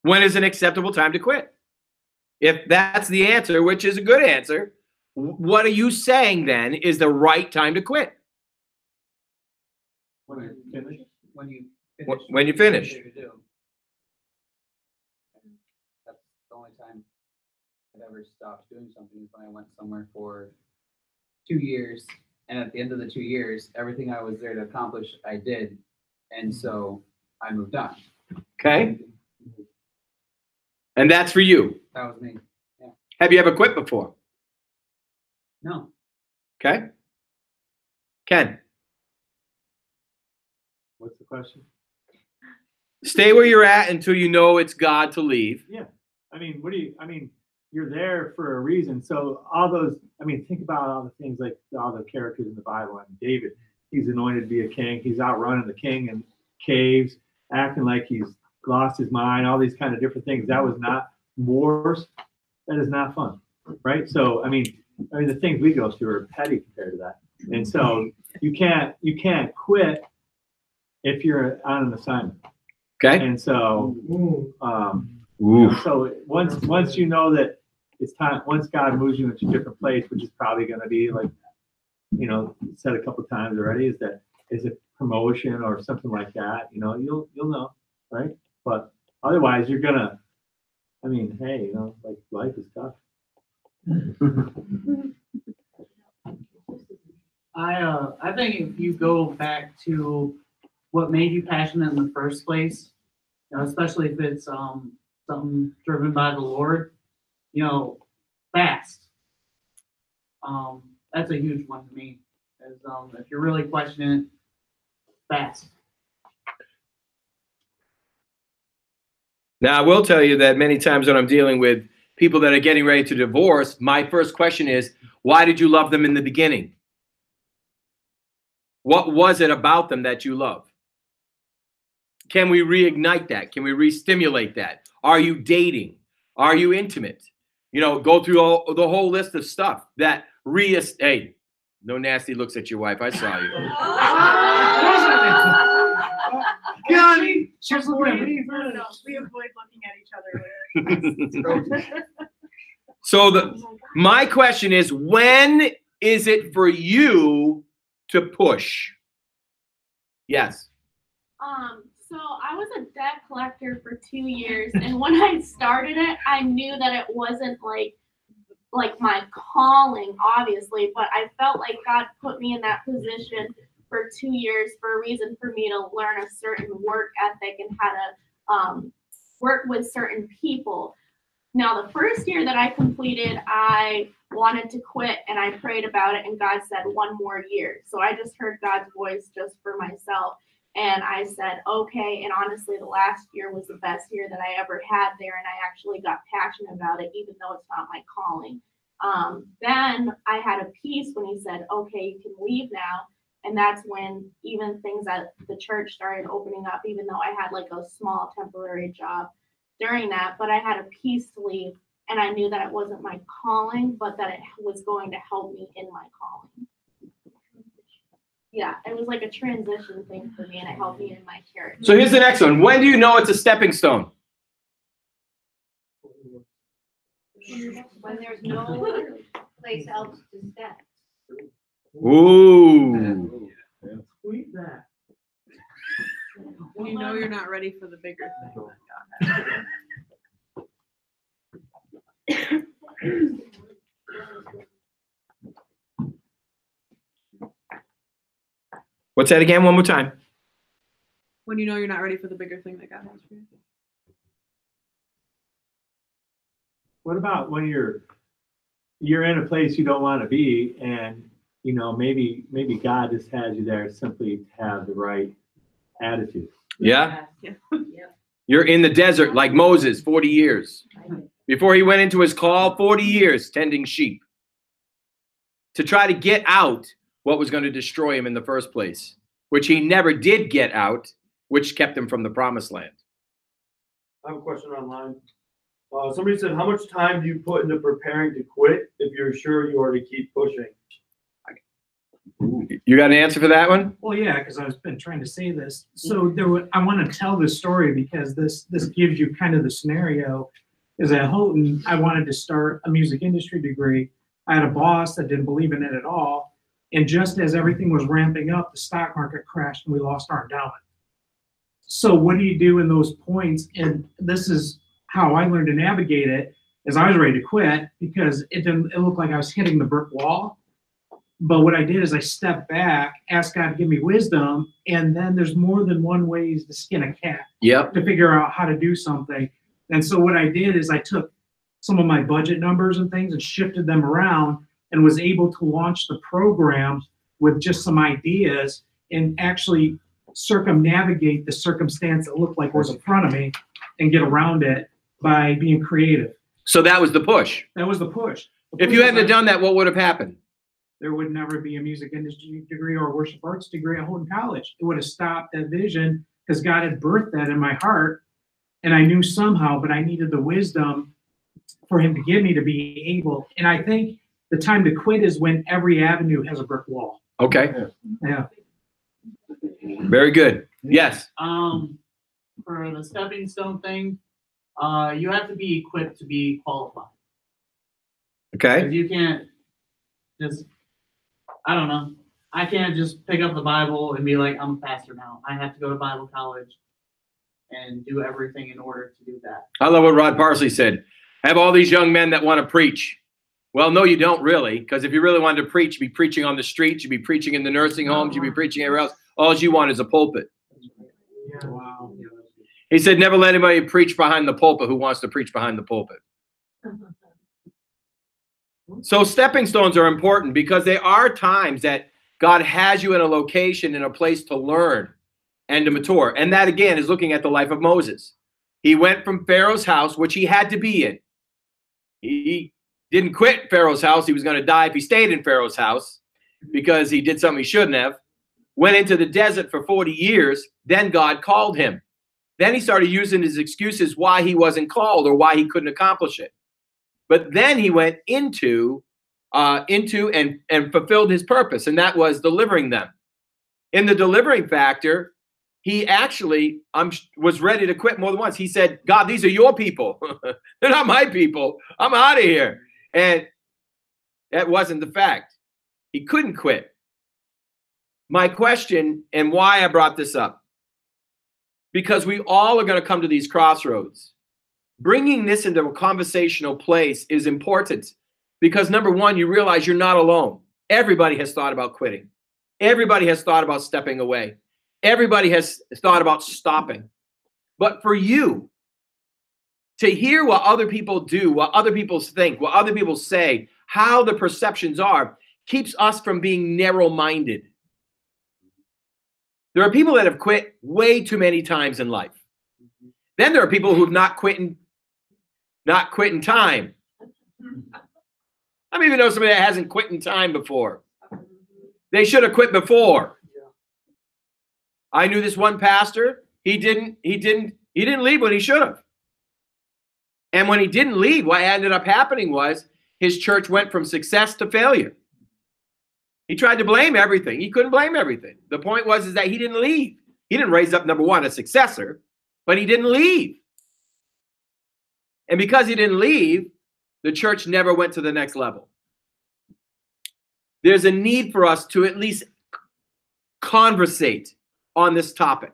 When is an acceptable time to quit? If that's the answer, which is a good answer, what are you saying then is the right time to quit? When you finish. When you When you finish. That's the only time I've ever stopped doing something is when I went somewhere for 2 years, and at the end of the 2 years, everything I was there to accomplish, I did, and so I moved on. Okay. And that's for you. That was me. Have you ever quit before? No. Okay. Ken, What's the question? stay where you're at until you know it's God to leave. Yeah. I mean, you're there for a reason. So all those, think about all the things like all the characters in the Bible. David, he's anointed to be a king. He's outrunning the king in caves, acting like he's lost his mind, all these kind of different things. That was not wars. That is not fun, right? So, the things we go through are petty compared to that. And so you can't quit if you're on an assignment. Okay. And so, so once you know that it's time, once God moves you into a different place, which is probably going to be like, said a couple of times already, is it promotion or something like that? You'll know, right? But otherwise, you're gonna. Hey, like life is tough. I think if you go back to what made you passionate in the first place, especially if it's something driven by the Lord, fast. That's a huge one to me. Is if you're really questioning it, fast. Now, I will tell you that many times when I'm dealing with people that are getting ready to divorce, my first question is, why did you love them in the beginning? What was it about them that you love? Can we reignite that? Can we re-stimulate that? Are you dating? Are you intimate? Go through the whole list of stuff that hey, no nasty looks at your wife. I saw you. Johnny, we avoid looking at each other. So my question is, when is it for you to push? Yes. So I was a debt collector for 2 years, and when I started it, I knew that it wasn't like my calling, obviously, but I felt like God put me in that position for 2 years for a reason, for me to learn a certain work ethic and how to work with certain people. Now, the first year that I completed, I wanted to quit, and I prayed about it, and God said 1 more year. So I just heard God's voice just for myself, and I said, okay. And honestly, the last year was the best year that I ever had there, and I actually got passionate about it, even though it's not my calling. Then I had a peace when he said, okay, you can leave now. And that's when even things at the church started opening up, even though I had like a small temporary job during that. But I had a peace to leave, and I knew that it wasn't my calling, but that it was going to help me in my calling. Yeah, it was like a transition thing for me, and it helped me in my character. So here's the next one. When do you know it's a stepping stone? When there's no place else to step. Ooh. Sweet that. You know you're not ready for the bigger thing. What's that again? One more time. When you know you're not ready for the bigger thing that God has for you. What about when you're in a place you don't want to be, and maybe God just has you there simply to have the right attitude. Yeah. You're in the desert like Moses, 40 years. Before he went into his call, 40 years tending sheep to try to get out what was going to destroy him in the first place, which he never did get out, which kept him from the promised land. I have a question online. Somebody said, how much time do you put into preparing to quit if you're sure you are to keep pushing? You got an answer for that one? Well, yeah, because I've been trying to say this. So I want to tell this story because this gives you kind of the scenario. Is at Houghton, I wanted to start a music industry degree. I had a boss that didn't believe in it at all. And just as everything was ramping up, the stock market crashed and we lost our endowment. So what do you do in those points? And this is how I learned to navigate it, is I was ready to quit because it looked like I was hitting the brick wall. But what I did is I stepped back, asked God to give me wisdom, and then there's more than one way to skin a cat. Yep. To figure out how to do something. And so what I did is I took some of my budget numbers and things and shifted them around and was able to launch the program with just some ideas and actually circumnavigate the circumstance that looked like was in front of me and get around it by being creative. So that was the push. That was the push. If you hadn't have done that, what would have happened? There would never be a music industry degree or a worship arts degree at Houghton College. It would have stopped that vision because God had birthed that in my heart. And I knew somehow, but I needed the wisdom for him to give me to be able. And I think the time to quit is when every avenue has a brick wall. Okay. Yeah. Very good. Yes. For the stepping stone thing, you have to be equipped to be qualified. Okay. 'Cause you can't just, I don't know. I can't just pick up the Bible and be like, I'm a pastor now. I have to go to Bible college and do everything in order to do that. I love what Rod Parsley said. I have all these young men that want to preach. Well, no, you don't really, because if you really wanted to preach, you'd be preaching on the streets, you'd be preaching in the nursing homes, you'd be preaching everywhere else. All you want is a pulpit. Yeah. Wow. He said, never let anybody preach behind the pulpit who wants to preach behind the pulpit. So stepping stones are important because there are times that God has you in a location, in a place to learn and to mature. And that, again, is looking at the life of Moses. He went from Pharaoh's house, which he had to be in. He didn't quit Pharaoh's house. He was going to die if he stayed in Pharaoh's house because he did something he shouldn't have. Went into the desert for 40 years. Then God called him. Then he started using his excuses why he wasn't called or why he couldn't accomplish it. But then he went into and fulfilled his purpose, and that was delivering them. In the delivering factor, he actually was ready to quit more than once. He said, God, these are your people. They're not my people. I'm out of here. And that wasn't the fact. He couldn't quit. My question and why I brought this up, because we all are going to come to these crossroads. Bringing this into a conversational place is important because, number one, you realize you're not alone. Everybody has thought about quitting. Everybody has thought about stepping away. Everybody has thought about stopping. But for you to hear what other people do, what other people think, what other people say, how the perceptions are, keeps us from being narrow-minded. There are people that have quit way too many times in life. Then there are people who've not quit in time. I don't even know somebody that hasn't quit in time before. They should have quit before. I knew this one pastor. He didn't leave when he should have. And when he didn't leave, what ended up happening was his church went from success to failure. He tried to blame everything. He couldn't blame everything. The point was that he didn't leave. He didn't raise up, number one, a successor, but he didn't leave. And because he didn't leave, the church never went to the next level. There's a need for us to at least conversate on this topic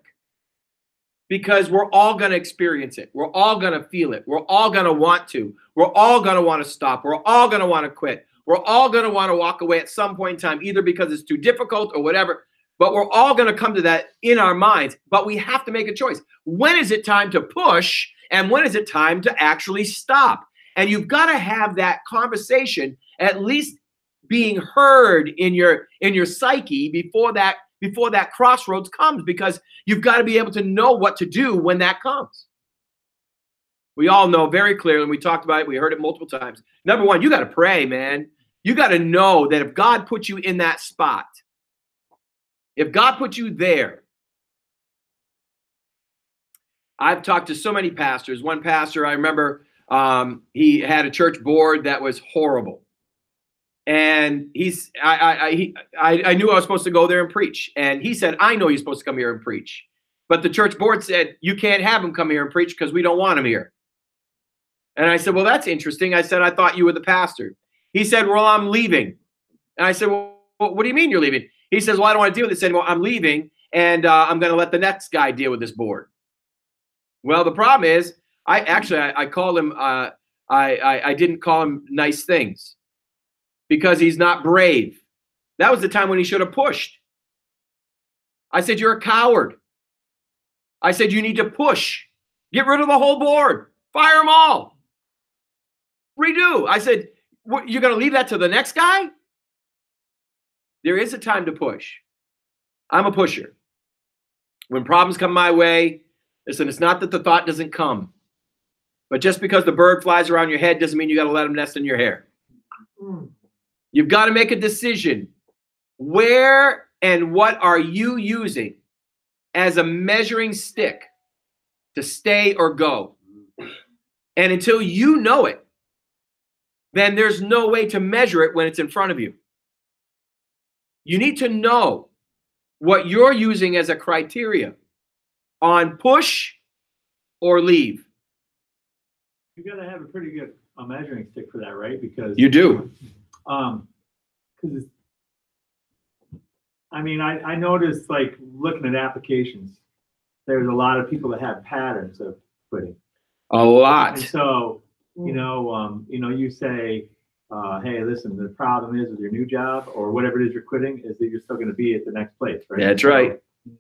because we're all going to experience it. We're all going to feel it. We're all going to want to. We're all going to want to stop. We're all going to want to quit. We're all going to want to walk away at some point in time, either because it's too difficult or whatever. But we're all going to come to that in our minds. But we have to make a choice. When is it time to push? And when is it time to actually stop? And you've got to have that conversation at least being heard in your psyche before that crossroads comes, because you've got to be able to know what to do when that comes. We all know very clearly, and we talked about it, we heard it multiple times. Number one, you got to pray, man. You got to know that if God put you in that spot, if God put you there, I've talked to so many pastors. One pastor, I remember, he had a church board that was horrible. And I knew I was supposed to go there and preach. And he said, I know you're supposed to come here and preach. But the church board said, you can't have him come here and preach because we don't want him here. And I said, well, that's interesting. I said, I thought you were the pastor. He said, well, I'm leaving. And I said, well, what do you mean you're leaving? He says, well, I don't want to deal with this anymore. I'm leaving, and I'm going to let the next guy deal with this board. Well, the problem is, I called him I didn't call him nice things because he's not brave. That was the time when he should have pushed. I said, you're a coward. I said, you need to push. Get rid of the whole board. Fire them all. Redo. I said, what, you're going to leave that to the next guy? There is a time to push. I'm a pusher. When problems come my way, listen, it's not that the thought doesn't come. But just because the bird flies around your head doesn't mean you got to let him nest in your hair. You've got to make a decision. Where and what are you using as a measuring stick to stay or go? And until you know it, then there's no way to measure it when it's in front of you. You need to know what you're using as a criteria on push or leave. You got to have a pretty good measuring stick for that, right? Because you do. Because I mean, I noticed, like, looking at applications, there's a lot of people that have patterns of quitting. A lot. And so, you you say, hey, listen, the problem is with your new job or whatever it is you're quitting is that you're still going to be at the next place, right? That's right.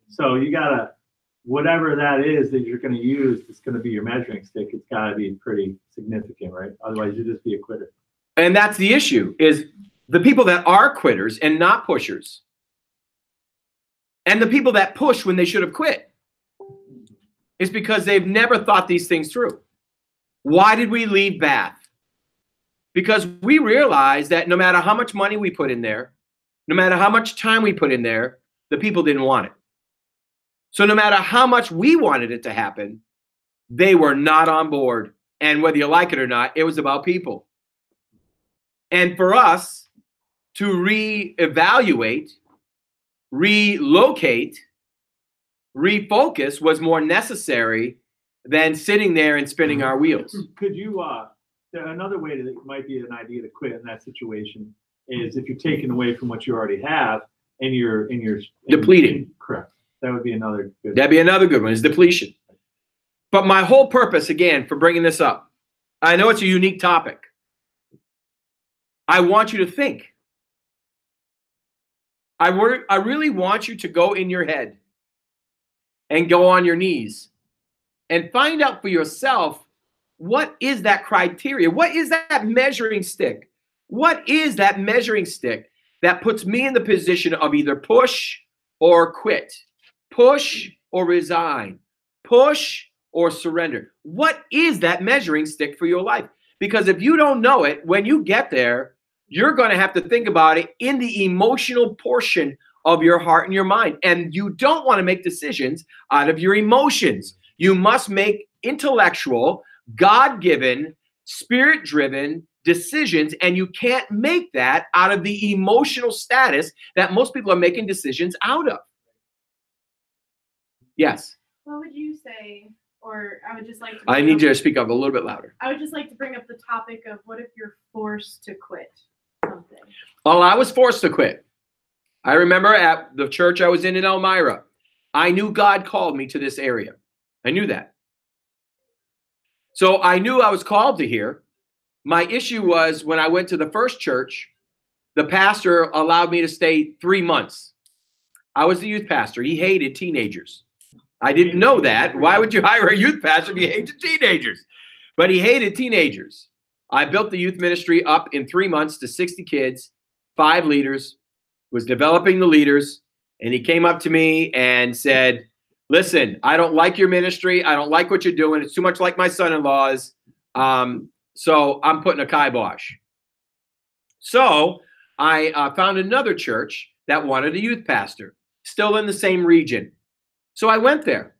So you got to, whatever that is that you're going to use, it's going to be your measuring stick. It's got to be pretty significant, right? Otherwise, you'll just be a quitter. And that's the issue, is the people that are quitters and not pushers, and the people that push when they should have quit, is because they've never thought these things through. Why did we leave Bath? Because we realized that no matter how much money we put in there, no matter how much time we put in there, the people didn't want it. So no matter how much we wanted it to happen, they were not on board. And whether you like it or not, it was about people. And for us to reevaluate, relocate, refocus was more necessary than sitting there and spinning our wheels. Could you, another way that it might be an idea to quit in that situation is if you're taking away from what you already have and you're depleting. Correct. That would be another good. That'd be another good one, is depletion. But my whole purpose, again, for bringing this up, I know it's a unique topic. I want you to think. I really want you to go in your head and go on your knees and find out for yourself, what is that criteria? What is that measuring stick? What is that measuring stick that puts me in the position of either push or quit, push or resign, push or surrender? What is that measuring stick for your life? Because if you don't know it, when you get there, you're going to have to think about it in the emotional portion of your heart and your mind. And you don't want to make decisions out of your emotions. You must make intellectual, God-given, spirit-driven decisions, and you can't make that out of the emotional status that most people are making decisions out of. Yes? What would you say, or I would just like to... I need you to speak up a little bit louder. I would just like to bring up the topic of what if you're forced to quit something? Well, I was forced to quit. I remember at the church I was in Elmira, I knew God called me to this area. I knew that. So I knew I was called to here. My issue was when I went to the first church, the pastor allowed me to stay 3 months. I was the youth pastor. He hated teenagers. I didn't know that. Why would you hire a youth pastor if you hated teenagers? But he hated teenagers. I built the youth ministry up in 3 months to 60 kids, 5 leaders, was developing the leaders, and he came up to me and said, listen, I don't like your ministry. I don't like what you're doing. It's too much like my son-in-law's. So I'm putting a kibosh. So I found another church that wanted a youth pastor, still in the same region. So I went there.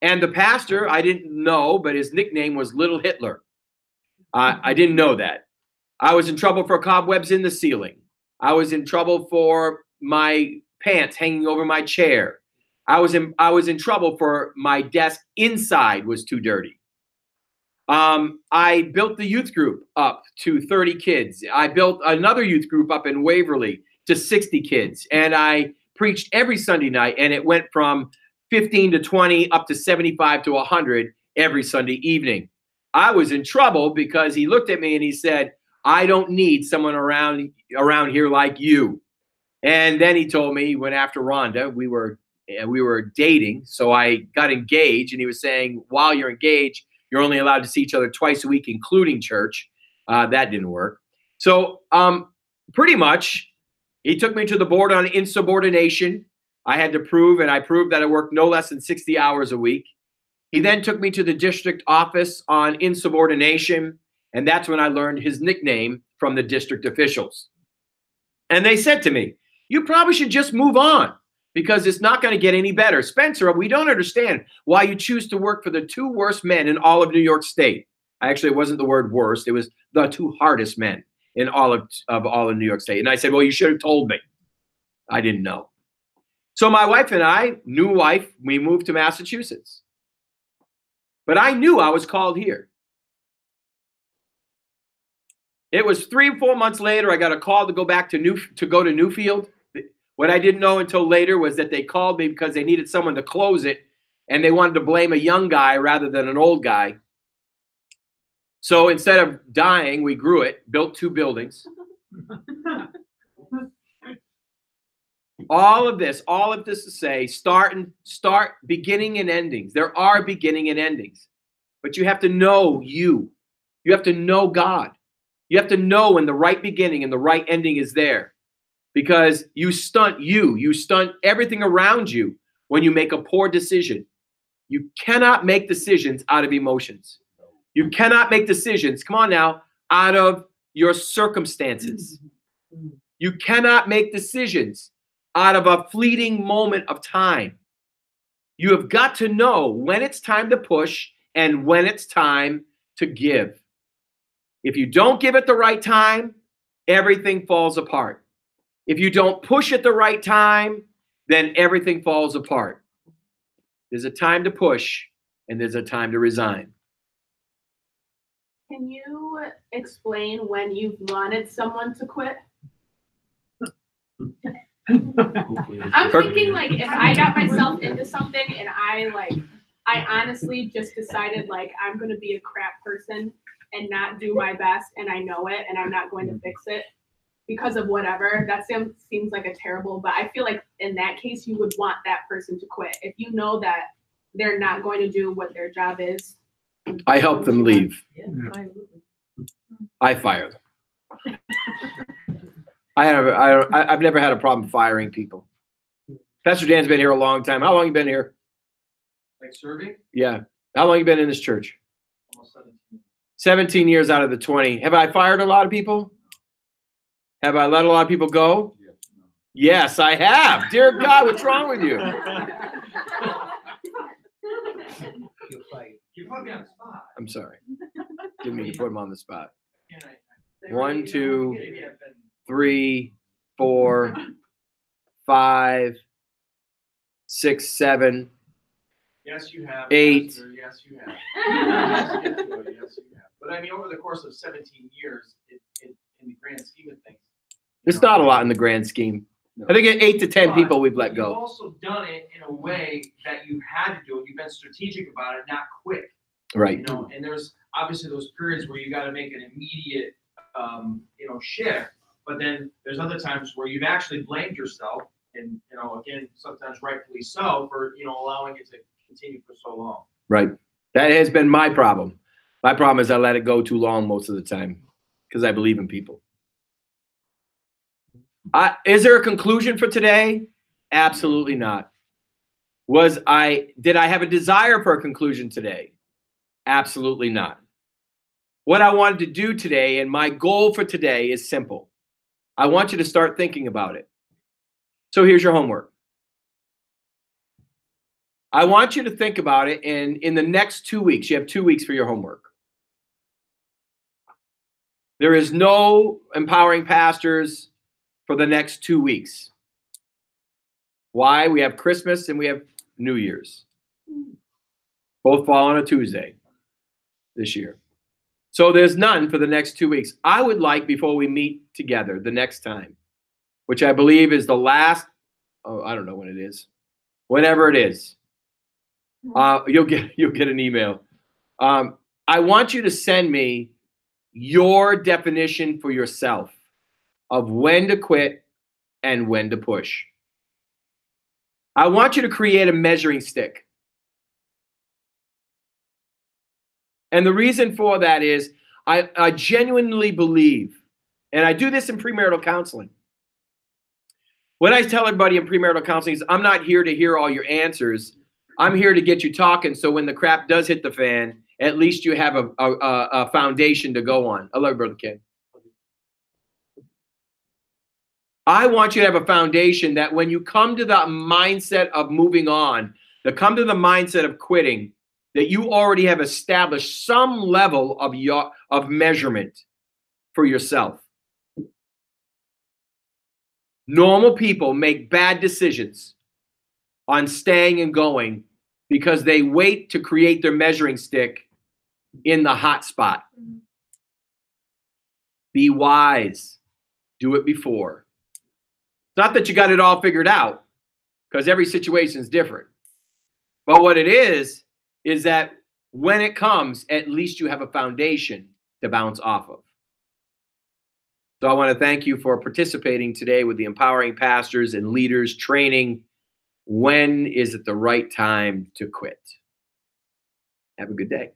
And the pastor, I didn't know, but his nickname was Little Hitler. I didn't know that. I was in trouble for cobwebs in the ceiling. I was in trouble for my pants hanging over my chair. I was in trouble for my desk inside was too dirty. I built the youth group up to 30 kids. I built another youth group up in Waverly to 60 kids. And I preached every Sunday night, and it went from 15 to 20 up to 75 to 100 every Sunday evening. I was in trouble because he looked at me and he said, I don't need someone around here like you. And then he told me, he went after Rhonda. We were dating, so I got engaged, and he was saying, while you're engaged, you're only allowed to see each other twice a week, including church. That didn't work. So pretty much, he took me to the board on insubordination. I had to prove, and I proved that I worked no less than 60 hours a week. He then took me to the district office on insubordination, and that's when I learned his nickname from the district officials. And they said to me, you probably should just move on because it's not going to get any better. Spencer, we don't understand why you choose to work for the two worst men in all of New York State. Actually, it wasn't the word worst. It was the two hardest men in all of New York State. And I said, well, you should have told me. I didn't know. So my wife and I, new wife, we moved to Massachusetts. But I knew I was called here. It was 3 or 4 months later, I got a call to go back to Newfield. What I didn't know until later was that they called me because they needed someone to close it, and they wanted to blame a young guy rather than an old guy. So instead of dying, we grew it, built 2 buildings. All of this to say, start beginning and endings. There are beginning and endings, but you have to know you. You have to know God. You have to know when the right beginning and the right ending is there, because you stunt everything around you when you make a poor decision. You cannot make decisions out of emotions. You cannot make decisions, come on now, out of your circumstances. You cannot make decisions out of a fleeting moment of time. You have got to know when it's time to push and when it's time to give. If you don't give at the right time, everything falls apart. If you don't push at the right time, then everything falls apart. There's a time to push and there's a time to resign. Can you explain when you've wanted someone to quit? I'm thinking, like, if I got myself into something and I honestly just decided, like, I'm going to be a crap person and not do my best, and I know it, and I'm not going to fix it because of whatever, that seems like a terrible, but I feel like in that case, you would want that person to quit. If you know that they're not going to do what their job is. I help them leave. I fire them. I've never had a problem firing people. Pastor Dan's been here a long time. How long you been here? Like serving? Yeah. How long you been in this church? Almost 17. 17 years out of the 20. Have I fired a lot of people? Have I let a lot of people go? Yes, I have. Dear God, what's wrong with you? You put me on the spot. I'm sorry. Didn't mean to put him on the spot. 1, 2, 3, 4, 5, 6, 7. Yes, you have. 8. Pastor. Yes, you have. Yes, you have. But I mean, over the course of 17 years, in the grand scheme of things, It's not a lot in the grand scheme. I think 8 to 10 people we've let You've go. also done it in a way that you had to do it. You've been strategic about it, not quick. Right. You know, and there's obviously those periods where you got to make an immediate, shift. But then there's other times where you've actually blamed yourself, and again, sometimes rightfully so, for allowing it to continue for so long. Right. That has been my problem. My problem is I let it go too long most of the time because I believe in people. Is there a conclusion for today? Absolutely not. Did I have a desire for a conclusion today? Absolutely not. What I wanted to do today, and my goal for today, is simple. I want you to start thinking about it. So here's your homework. I want you to think about it, and in the next 2 weeks, you have 2 weeks for your homework. There is no empowering pastors for the next 2 weeks. Why? We have Christmas and we have New Year's. Both fall on a Tuesday this year. So there's none for the next 2 weeks. I would like, before we meet together the next time, which I believe is the last, I don't know when it is, whenever it is, you'll get an email. I want you to send me your definition for yourself of when to quit and when to push. I want you to create a measuring stick. And the reason for that is I genuinely believe, and I do this in premarital counseling. What I tell everybody in premarital counseling is I'm not here to hear all your answers. I'm here to get you talking so when the crap does hit the fan, at least you have a foundation to go on. I love you, Brother Ken. I want you to have a foundation that when you come to the mindset of moving on, to come to the mindset of quitting, that you already have established some level of measurement for yourself. Normal people make bad decisions on staying and going because they wait to create their measuring stick in the hot spot. Be wise. Do it before. It's not that you got it all figured out, because every situation is different. But what it is that when it comes, at least you have a foundation to bounce off of. So I want to thank you for participating today with the Empowering Pastors and Leaders training. When is it the right time to quit? Have a good day.